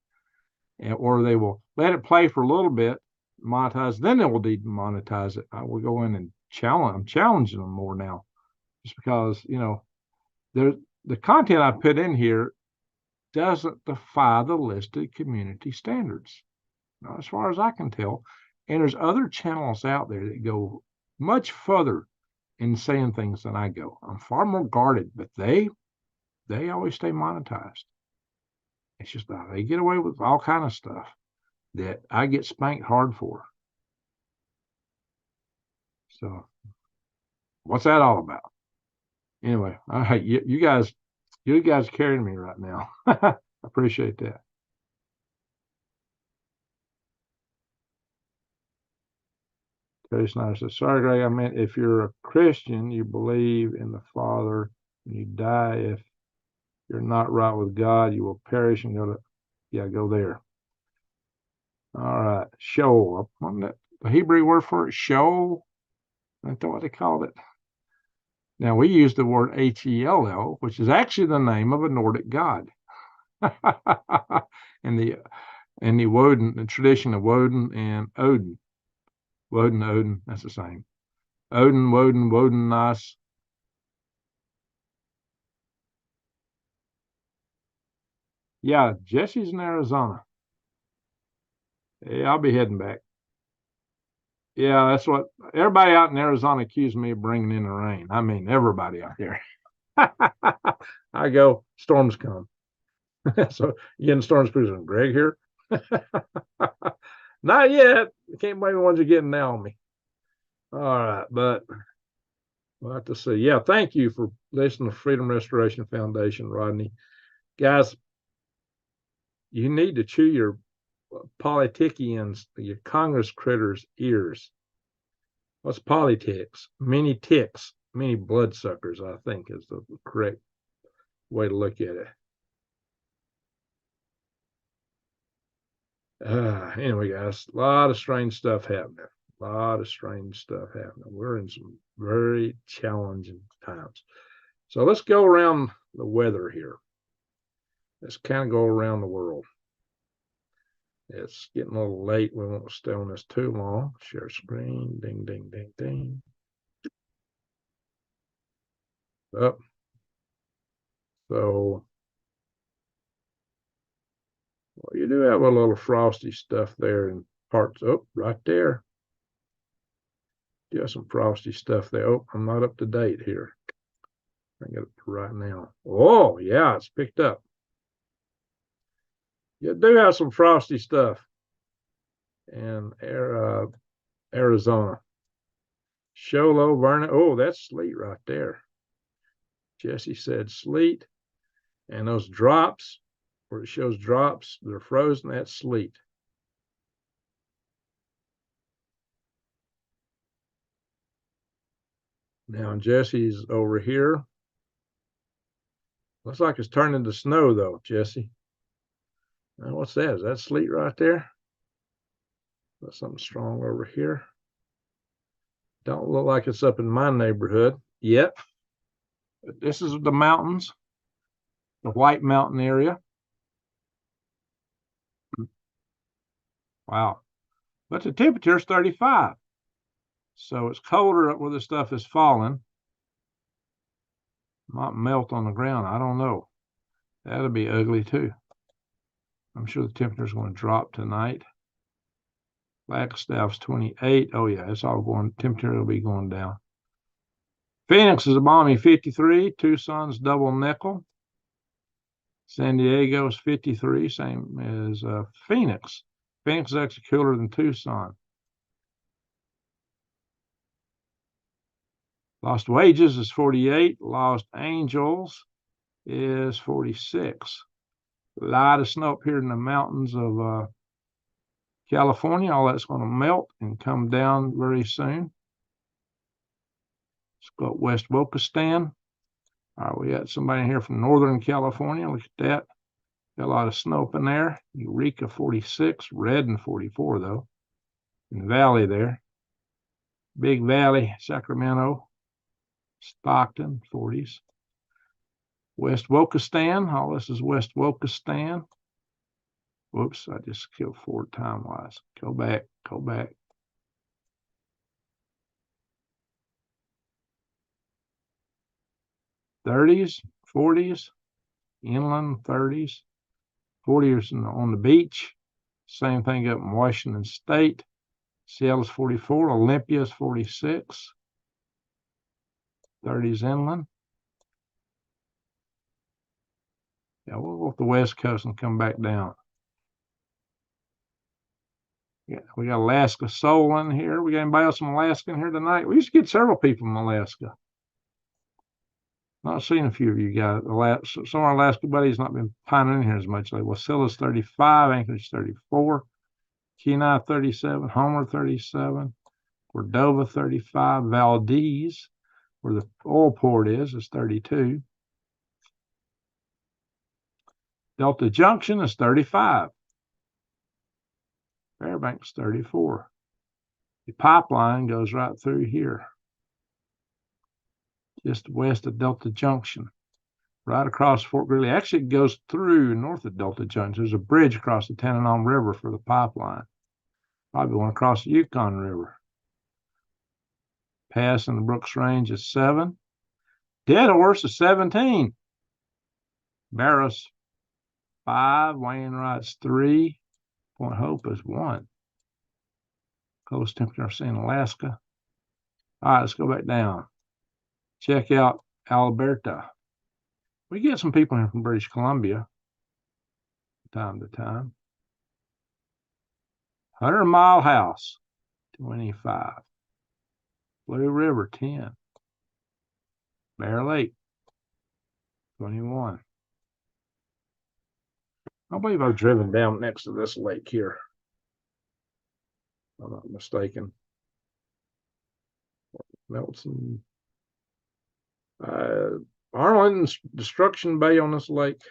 Or they will let it play for a little bit, monetize, then they will demonetize it. I will go in and I'm challenging them more now, just because, the content I put in here doesn't defy the listed community standards, not as far as I can tell. And there's other channels out there that go much further in saying things than I go. I'm far more guarded, but they always stay monetized. It's just that they get away with all kind of stuff that I get spanked hard for. So what's that all about? Anyway, all right, you guys carrying me right now. I appreciate that. Terry Snyder says, sorry, Greg, I meant if you're a Christian, you believe in the Father, and you die. If you're not right with God, you will perish and go there. All right, Sheol. The Hebrew word for it, Sheol. That's what they called it. Now, we use the word Hell, which is actually the name of a Nordic god. in the Woden, the tradition of Woden and Odin. Odin, that's the same. Odin, Woden, nice. Yeah, Jesse's in Arizona. Yeah, I'll be heading back. Yeah, that's what everybody out in Arizona accused me of bringing in the rain. I mean, everybody out there. I go, storms come. So again, storms cruising. Greg here. Not yet. I can't blame the ones you're getting now on me. All right, but we'll have to see. Yeah, thank you for listening to Freedom Restoration Foundation, Rodney. Guys, you need to chew your politicians, your Congress critters' ears. What's politics? Many ticks, many bloodsuckers, I think is the correct way to look at it. Anyway, guys, a lot of strange stuff happening. A lot of strange stuff happening. We're in some very challenging times. So let's go around the weather here. Let's kind of go around the world. It's getting a little late. We won't stay on this too long. Share screen. Ding, ding, ding, ding. Up. So, well, you do have a little frosty stuff there in parts. Oh, right there. You have some frosty stuff there. Oh, I'm not up to date here. I got it right now. Oh, yeah, it's picked up. You do have some frosty stuff in Arizona. Show low, Vernon. Oh, that's sleet right there. Jesse said sleet. And those drops, where it shows drops, they're frozen, that's sleet. Now Jesse's over here. Looks like it's turning to snow though, Jesse. Now what's that? Is that sleet right there? That's something strong over here. Don't look like it's up in my neighborhood yet. But this is the mountains, the White Mountain area. Wow. But the temperature is 35. So it's colder up where the stuff is falling. Might melt on the ground. I don't know. That'll be ugly too. I'm sure the temperature is going to drop tonight. Flagstaff's 28. Oh yeah, it's all going. Temperature will be going down. Phoenix is a balmy 53. Tucson's double nickel. San Diego is 53, same as Phoenix. Phoenix is actually cooler than Tucson. Lost Wages is 48. Lost Angels is 46. A lot of snow up here in the mountains of California. All that's going to melt and come down very soon. Let's go up West Wokistan. All right, we got somebody here from Northern California. Look at that. Got a lot of snow up in there. Eureka 46, Redden 44 though. In the valley there. Big Valley, Sacramento, Stockton 40s. West Wokistan. All this is West Wokistan. Whoops, I just killed 4 time-wise. Go back, go back. '30s, 40s, inland 30s, 40s on the beach. Same thing up in Washington State. Seattle's 44, Olympia's 46, 30s inland. Yeah, we'll go up the West Coast and come back down. Yeah, we got Alaska Soul in here. We got anybody else from Alaska in here tonight? We used to get several people from Alaska. Not seen a few of you guys. Some of our Alaska buddies not been pining in here as much. Like Wasilla's 35, Anchorage 34, Kenai 37, Homer 37, Cordova 35, Valdez, where the oil port is 32. Delta Junction is 35. Fairbanks 34. The pipeline goes right through here, just west of Delta Junction, right across Fort Greeley. Actually, it goes through north of Delta Junction. There's a bridge across the Tanana River for the pipeline. Probably one across the Yukon River. Pass in the Brooks Range is 7. Dead Horse is 17. Barrows 5. Wainwright's 3. Point Hope is 1. Coldest temperature I've seen in Alaska. All right, let's go back down. Check out Alberta. We get some people in from British Columbia time to time. 100 Mile House, 25. Blue River, 10. Bear Lake, 21. I believe I've driven down next to this lake here. If I'm not mistaken. Melton. Arlen Destruction Bay on this lake.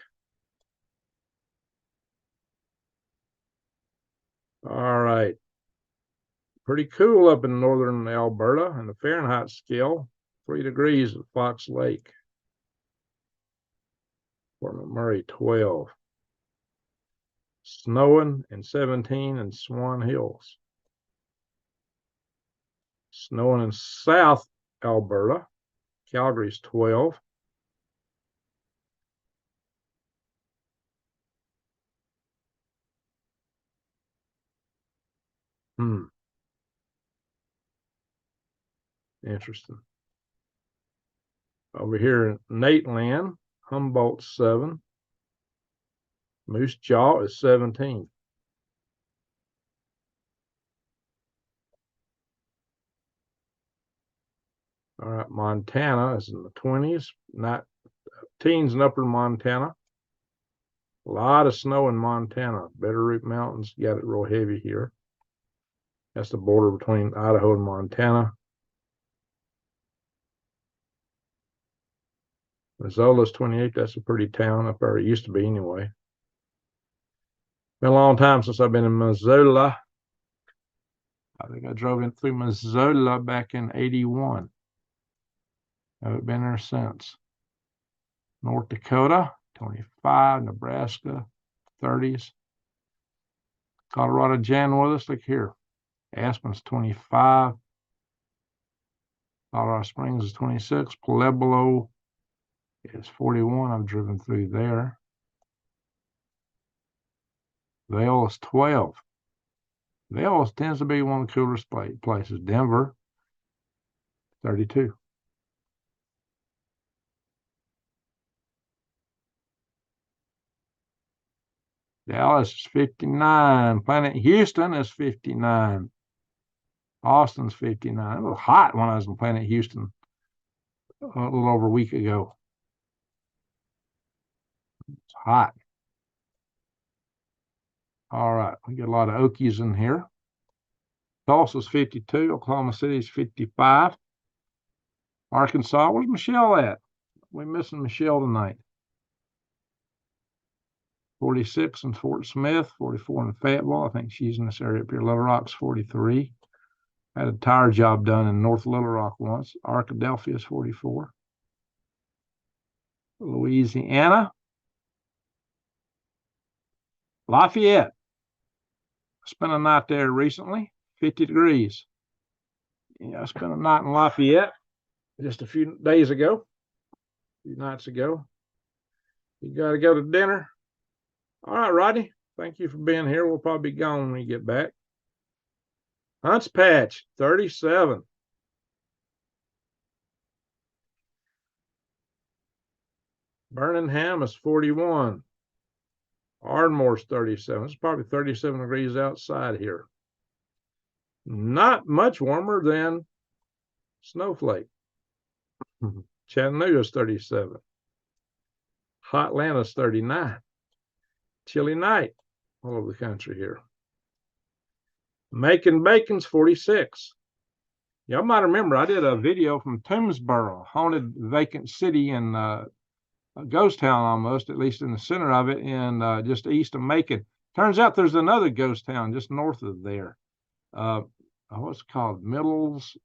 All right. Pretty cool up in northern Alberta, and the Fahrenheit scale, 3 degrees at Fox Lake. Fort McMurray, 12. Snowing and 17 in Swan Hills. Snowing in South Alberta. Calgary's 12. Interesting. Over here in Nateland, Humboldt 7. Moose Jaw is 17. All right, Montana is in the 20s, not teens in upper Montana. A lot of snow in Montana. Bitterroot Mountains got it real heavy here. That's the border between Idaho and Montana. Missoula's 28. That's a pretty town up there. It used to be anyway. Been a long time since I've been in Missoula. I think I drove in through Missoula back in 81. Haven't been there since. North Dakota, 25. Nebraska, 30s. Colorado, Jan with us. Look here. Aspen's 25. Colorado Springs is 26. Pueblo is 41. I've driven through there. Vail is 12. Vail tends to be one of the coolest places. Denver, 32. Dallas is 59. Planet Houston is 59. Austin's 59. It was hot when I was in Planet Houston a little over a week ago. It's hot. All right, we get a lot of Okies in here. Tulsa's 52. Oklahoma City's 55. Arkansas, where's Michelle at? We're missing Michelle tonight. 46 in Fort Smith, 44 in Fayetteville. I think she's in this area up here. Little Rock's 43. Had a tire job done in North Little Rock once. Arkadelphia is 44. Louisiana. Lafayette. Spent a night there recently, 50 degrees. Yeah, I spent a night in Lafayette just a few days ago, a few nights ago. You got to go to dinner. All right, Rodney, thank you for being here. We'll probably be gone when we get back. Hunts Patch, 37. Birmingham is 41. Ardmore's 37. It's probably 37 degrees outside here. Not much warmer than Snowflake. Chattanooga's 37. Hot Atlanta's 39. Chilly night all over the country here. Macon Bacon's 46. Y'all might remember I did a video from Toomsboro, haunted vacant city in a ghost town almost, at least in the center of it, and just east of Macon. Turns out there's another ghost town just north of there. What's it called? Middles.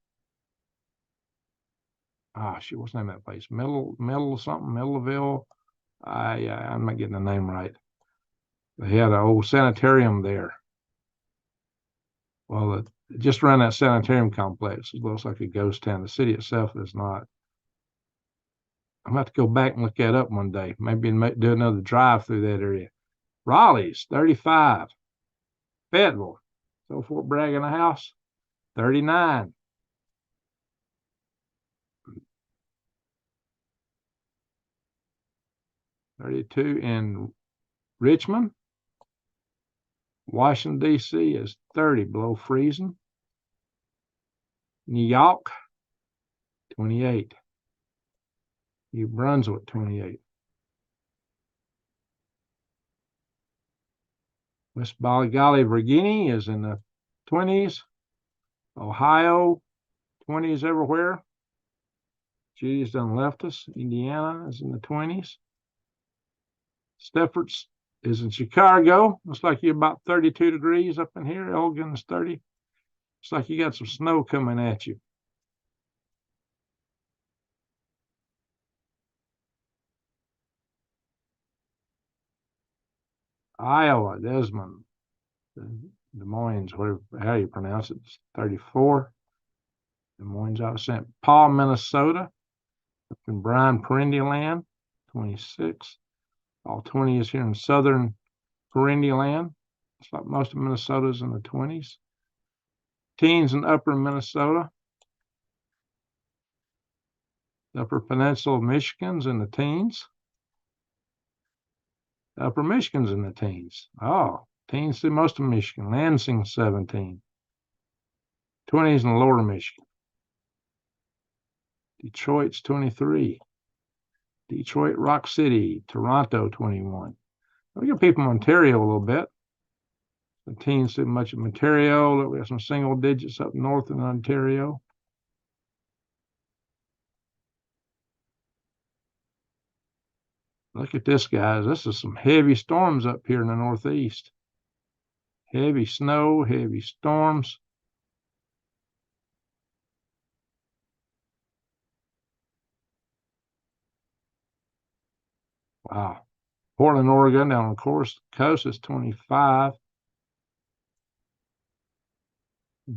Shoot, what's the name of that place? Middle something, Middleville. I'm not getting the name right. They had an old sanitarium there. Well, just around that sanitarium complex, it looks like a ghost town. The city itself is not. I'm going to have to go back and look that up one day. Maybe do another drive through that area. Raleigh's 35. Fayetteville, so Fort Bragg in the house, 39. 32 in Richmond. Washington, D.C. is 30 below freezing. New York, 28. New Brunswick, 28. West Ballygolly, Virginia is in the 20s. Ohio, 20s everywhere. Judy's done left us. Indiana is in the 20s. Steffords is in Chicago. Looks like you're about 32 degrees up in here. Elgin's 30. Looks like you got some snow coming at you. Iowa, Desmond, Des Moines, whatever how you pronounce it, 34. Des Moines, Iowa. St. Paul, Minnesota. Up in Bryan, Perindy 26. All 20 is here in southern Perindy. It's like most of Minnesota's in the 20s. Teens in upper Minnesota. Upper Peninsula of Michigan's in the teens. Upper Michigan's in the teens. Oh, teens through most of Michigan. Lansing, 17. 20s in lower Michigan. Detroit's 23. Detroit, Rock City, Toronto, 21. We got people in Ontario a little bit. The teens through much of Ontario. We have some single digits up north in Ontario. Look at this, guys. This is some heavy storms up here in the Northeast. Heavy snow, heavy storms. Wow. Portland, Oregon, down on the coast is 25.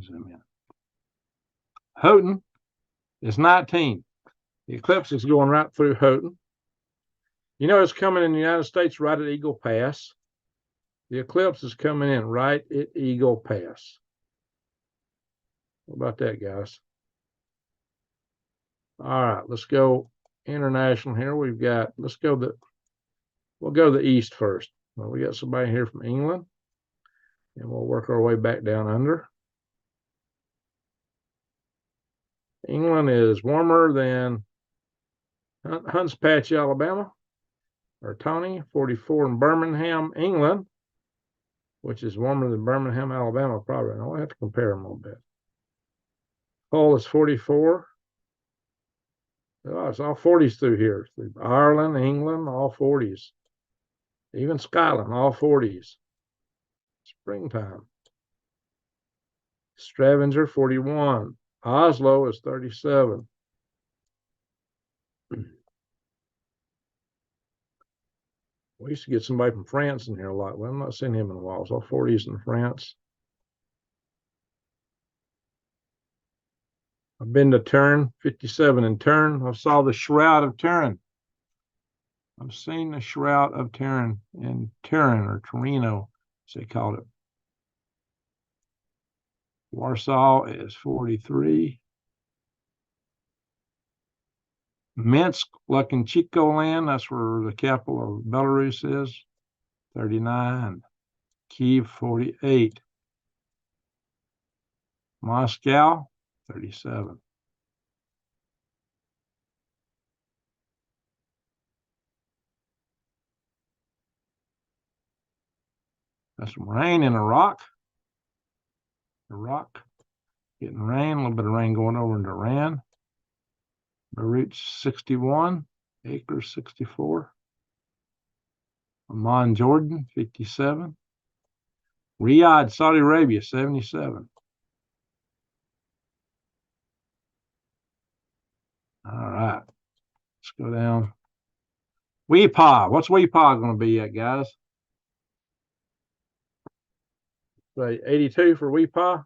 Zoom in. Houghton is 19. The eclipse is going right through Houghton. You know, it's coming in the United States right at Eagle Pass. The eclipse is coming in right at Eagle Pass. What about that, guys? All right, let's go international here. We'll go to the east first. Well, we got somebody here from England, and we'll work our way back down under. England is warmer than Hunts Patch, Alabama, or Tony, 44 in Birmingham, England, which is warmer than Birmingham, Alabama, probably. I'll have to compare them a little bit. Hull is 44. Oh, it's all 40s through here. Through Ireland, England, all 40s. Even Scotland, all 40s. Springtime. Stavanger, 41. Oslo is 37. We used to get somebody from France in here a lot. Well, I'm not seeing him in a while. It's all 40s in France. I've been to Turin, 57 in Turin. I saw the Shroud of Turin. I've seen the Shroud of Turin in Turin, or Torino, as they called it. Warsaw is 43. Minsk, Lukashenko land, that's where the capital of Belarus is, 39. Kyiv, 48. Moscow, 37. Got some rain in Iraq. Getting rain, a little bit of rain going over into Iran. Beirut, 61. Acres, 64. Amman, Jordan, 57. Riyadh, Saudi Arabia, 77. All right. Let's go down. WWIII. What's WWIII going to be at, guys? Say 82 for WWIII.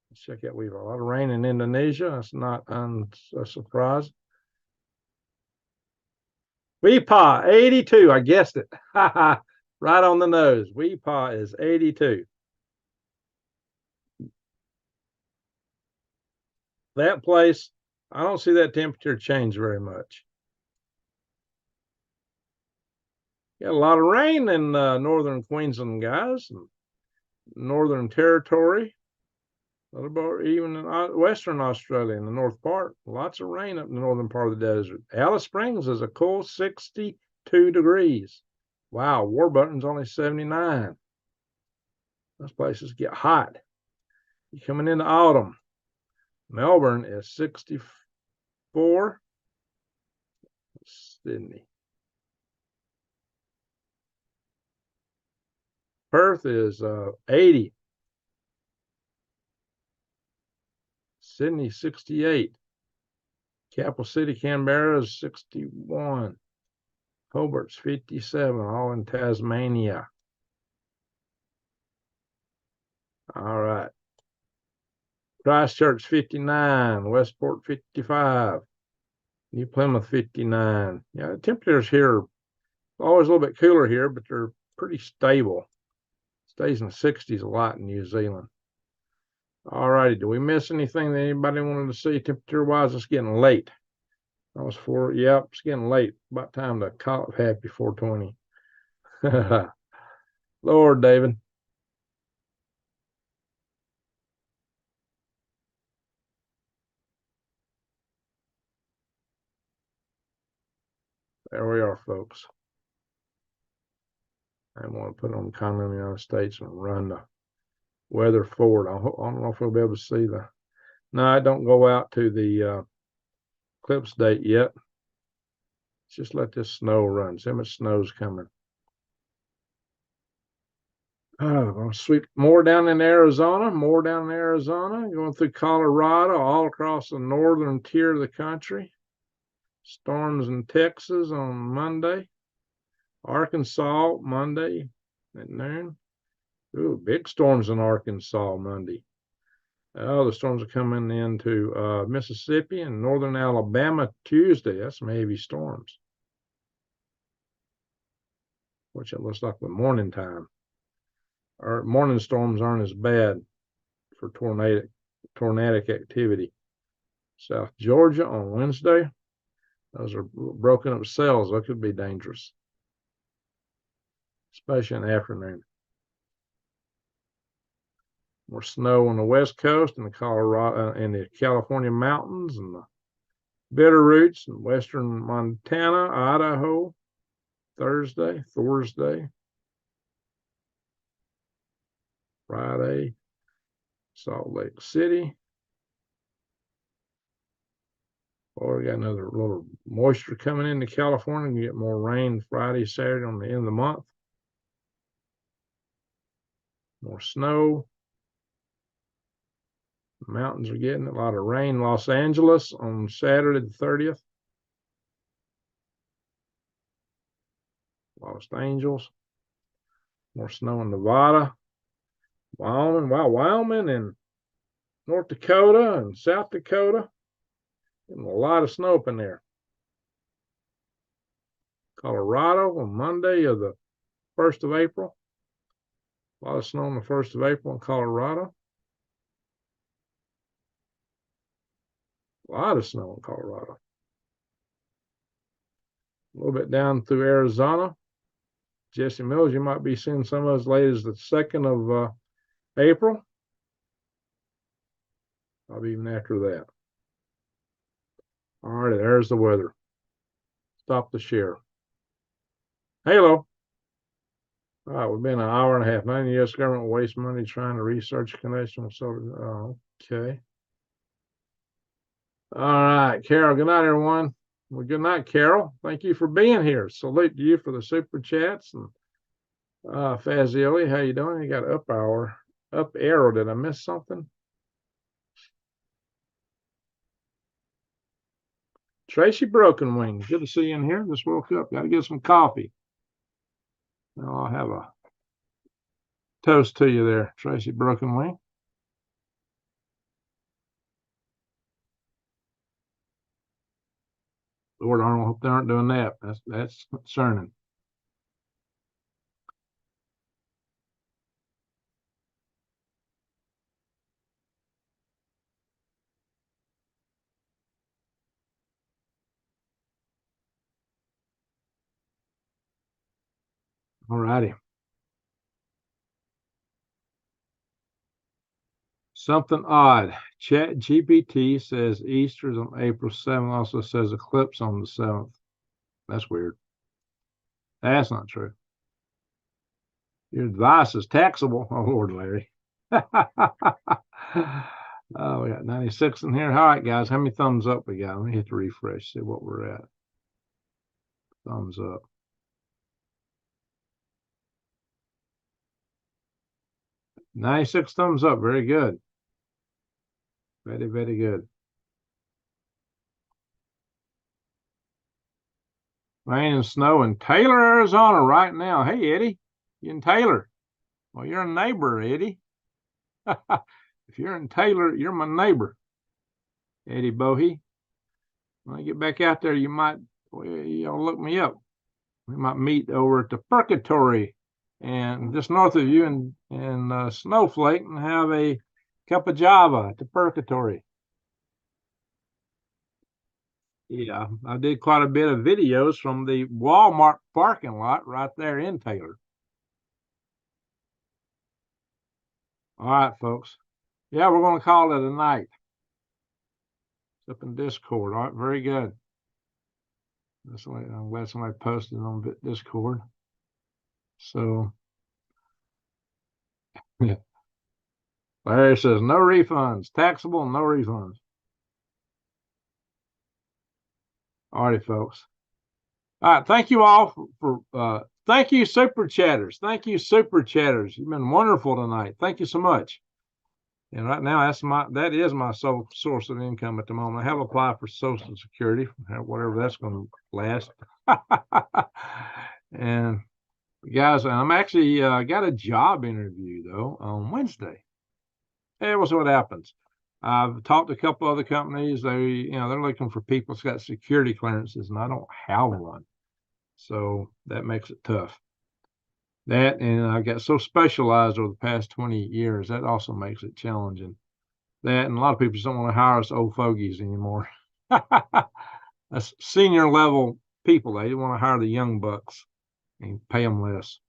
Let's check out WWIII. A lot of rain in Indonesia. That's not a surprise. WWIII, 82. I guessed it. Right on the nose. WWIII is 82. That place, I don't see that temperature change very much. Got a lot of rain in northern Queensland, guys, and Northern Territory. What about even in Western Australia in the north part? Lots of rain up in the northern part of the desert. Alice Springs is a cool 62 degrees. Wow, Warburton's only 79. Those places get hot. You're coming into autumn. Melbourne is 64. Sydney. Perth is 80. Sydney 68. Capital City, Canberra is 61. Hobart's 57, all in Tasmania. All right. Christchurch 59, Westport 55, New Plymouth 59. Yeah, the temperatures here are always a little bit cooler here, but they're pretty stable. Stays in the 60s a lot in New Zealand. All righty, do we miss anything that anybody wanted to see temperature-wise? It's getting late. I was yep, it's getting late. About time to call it happy 420. Lord, David. There we are, folks. I want to put on Continental United States and run the weather forward. I don't know if we'll be able to see the. No, I don't go out to the eclipse date yet. Let's just let this snow run. See how much snow's coming. Oh, I'll sweep more down in Arizona, going through Colorado, all across the northern tier of the country. Storms in Texas on Monday. Arkansas Monday at noon. Ooh, big storms in Arkansas Monday. Oh, the storms are coming into Mississippi and northern Alabama Tuesday. That's some heavy storms. Which it looks like the morning time. Our morning storms aren't as bad for tornadic activity. South Georgia on Wednesday. Those are broken up cells. That could be dangerous, especially in the afternoon. More snow on the west coast and the Colorado and the California mountains and the Bitterroots in western Montana, Idaho, Thursday, Friday, Salt Lake City. Oh, we got another little moisture coming into California. You get more rain Friday, Saturday on the end of the month. More snow. The mountains are getting a lot of rain. Los Angeles on Saturday the 30th. Los Angeles. More snow in Nevada. Wyoming. Wow, Wyoming and North Dakota and South Dakota. Getting a lot of snow up in there. Colorado on Monday of the 1st of April. A lot of snow on the 1st of April in Colorado. A lot of snow in Colorado. A little bit down through Arizona. Jesse Mills, you might be seeing some of as late as the 2nd of April. Probably even after that. All right, there's the weather. Stop the share. Halo. All right, we've been an hour and a half. Now the U.S. government wastes money trying to research connection with solar. Okay. All right, Carol. Good night, everyone. Well, good night, Carol. Thank you for being here. Salute to you for the super chats. And Fazioli, how you doing? You got up arrow. Did I miss something? Tracy Broken Wings. Good to see you in here. Just woke up. Got to get some coffee. I'll have a toast to you there, Tracy Broken Wing. Lord Arnold, hope they aren't doing that. That's concerning. All righty. Something odd. Chat GPT says Easter's on April 7th, also says eclipse on the 7th. That's weird. That's not true. Your advice is taxable. Oh, Lord, Larry. Oh, we got 96 in here. All right, guys. How many thumbs up we got? Let me hit the refresh, see what we're at. Thumbs up. 96 thumbs up. Very good. Very, very good. Rain and snow in Taylor, Arizona right now. Hey, Eddie, you in Taylor? Well, you're a neighbor, Eddie. If you're in Taylor, you're my neighbor, Eddie Bohe. When I get back out there, you might, look me up. We might meet over at the Purgatory and just north of you in Snowflake and have a cup of Java at the Purgatory. Yeah, I did quite a bit of videos from the Walmart parking lot right there in Taylor. All right, folks. Yeah, we're going to call it a night. It's up in Discord. All right, very good. I'm glad somebody posted on Discord. So, yeah. Larry says no refunds, taxable, no refunds. All righty, folks. All right, thank you all for thank you, super chatters. Thank you, super chatters. You've been wonderful tonight. Thank you so much. And right now, that is my sole source of income at the moment. I have applied for Social Security, whatever that's going to last. And guys, I'm actually got a job interview though on Wednesday. Hey, we'll see what happens. I've talked to a couple other companies. They're looking for people that's got security clearances, and I don't have one, so that makes it tough. That, and I got so specialized over the past 20 years, that also makes it challenging. That, and a lot of people just don't want to hire us old fogies anymore. That's senior level people. They want to hire the young bucks and pay them less.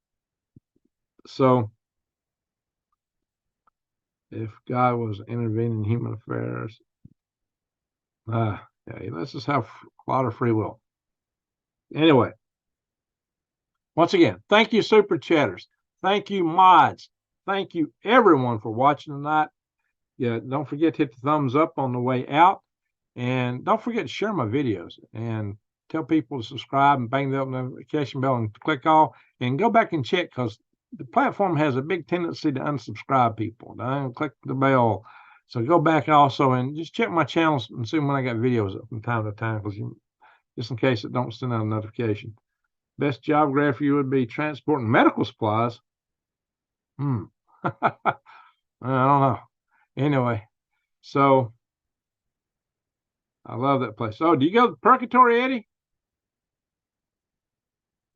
So, if God was intervening in human affairs, yeah, let's just have a lot of free will. Anyway, once again, thank you, super chatters. Thank you, mods. Thank you, everyone, for watching tonight. Yeah, don't forget to hit the thumbs up on the way out. And don't forget to share my videos and tell people to subscribe and bang the notification bell and click all. And go back and check, because the platform has a big tendency to unsubscribe people. Don't click the bell. So go back also and just check my channels and see when I got videos up from time to time, because just in case it don't send out a notification. Best job graph for you would be transporting medical supplies. I don't know. Anyway, so I love that place. Oh, do you go to Purgatory, Eddie?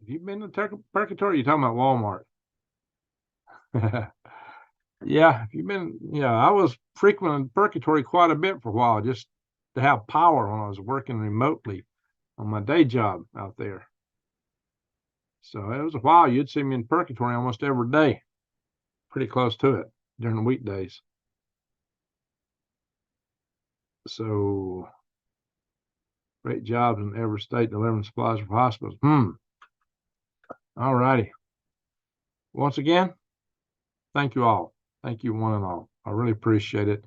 Have you been to Purgatory? You're talking about Walmart. Yeah, if you've been, I was frequenting Purgatory quite a bit for a while, just to have power when I was working remotely on my day job out there. So it was a while. You'd see me in Purgatory almost every day, pretty close to it during the weekdays. So great jobs in every state delivering supplies for hospitals. All righty. Once again, thank you all. Thank you, one and all. I really appreciate it.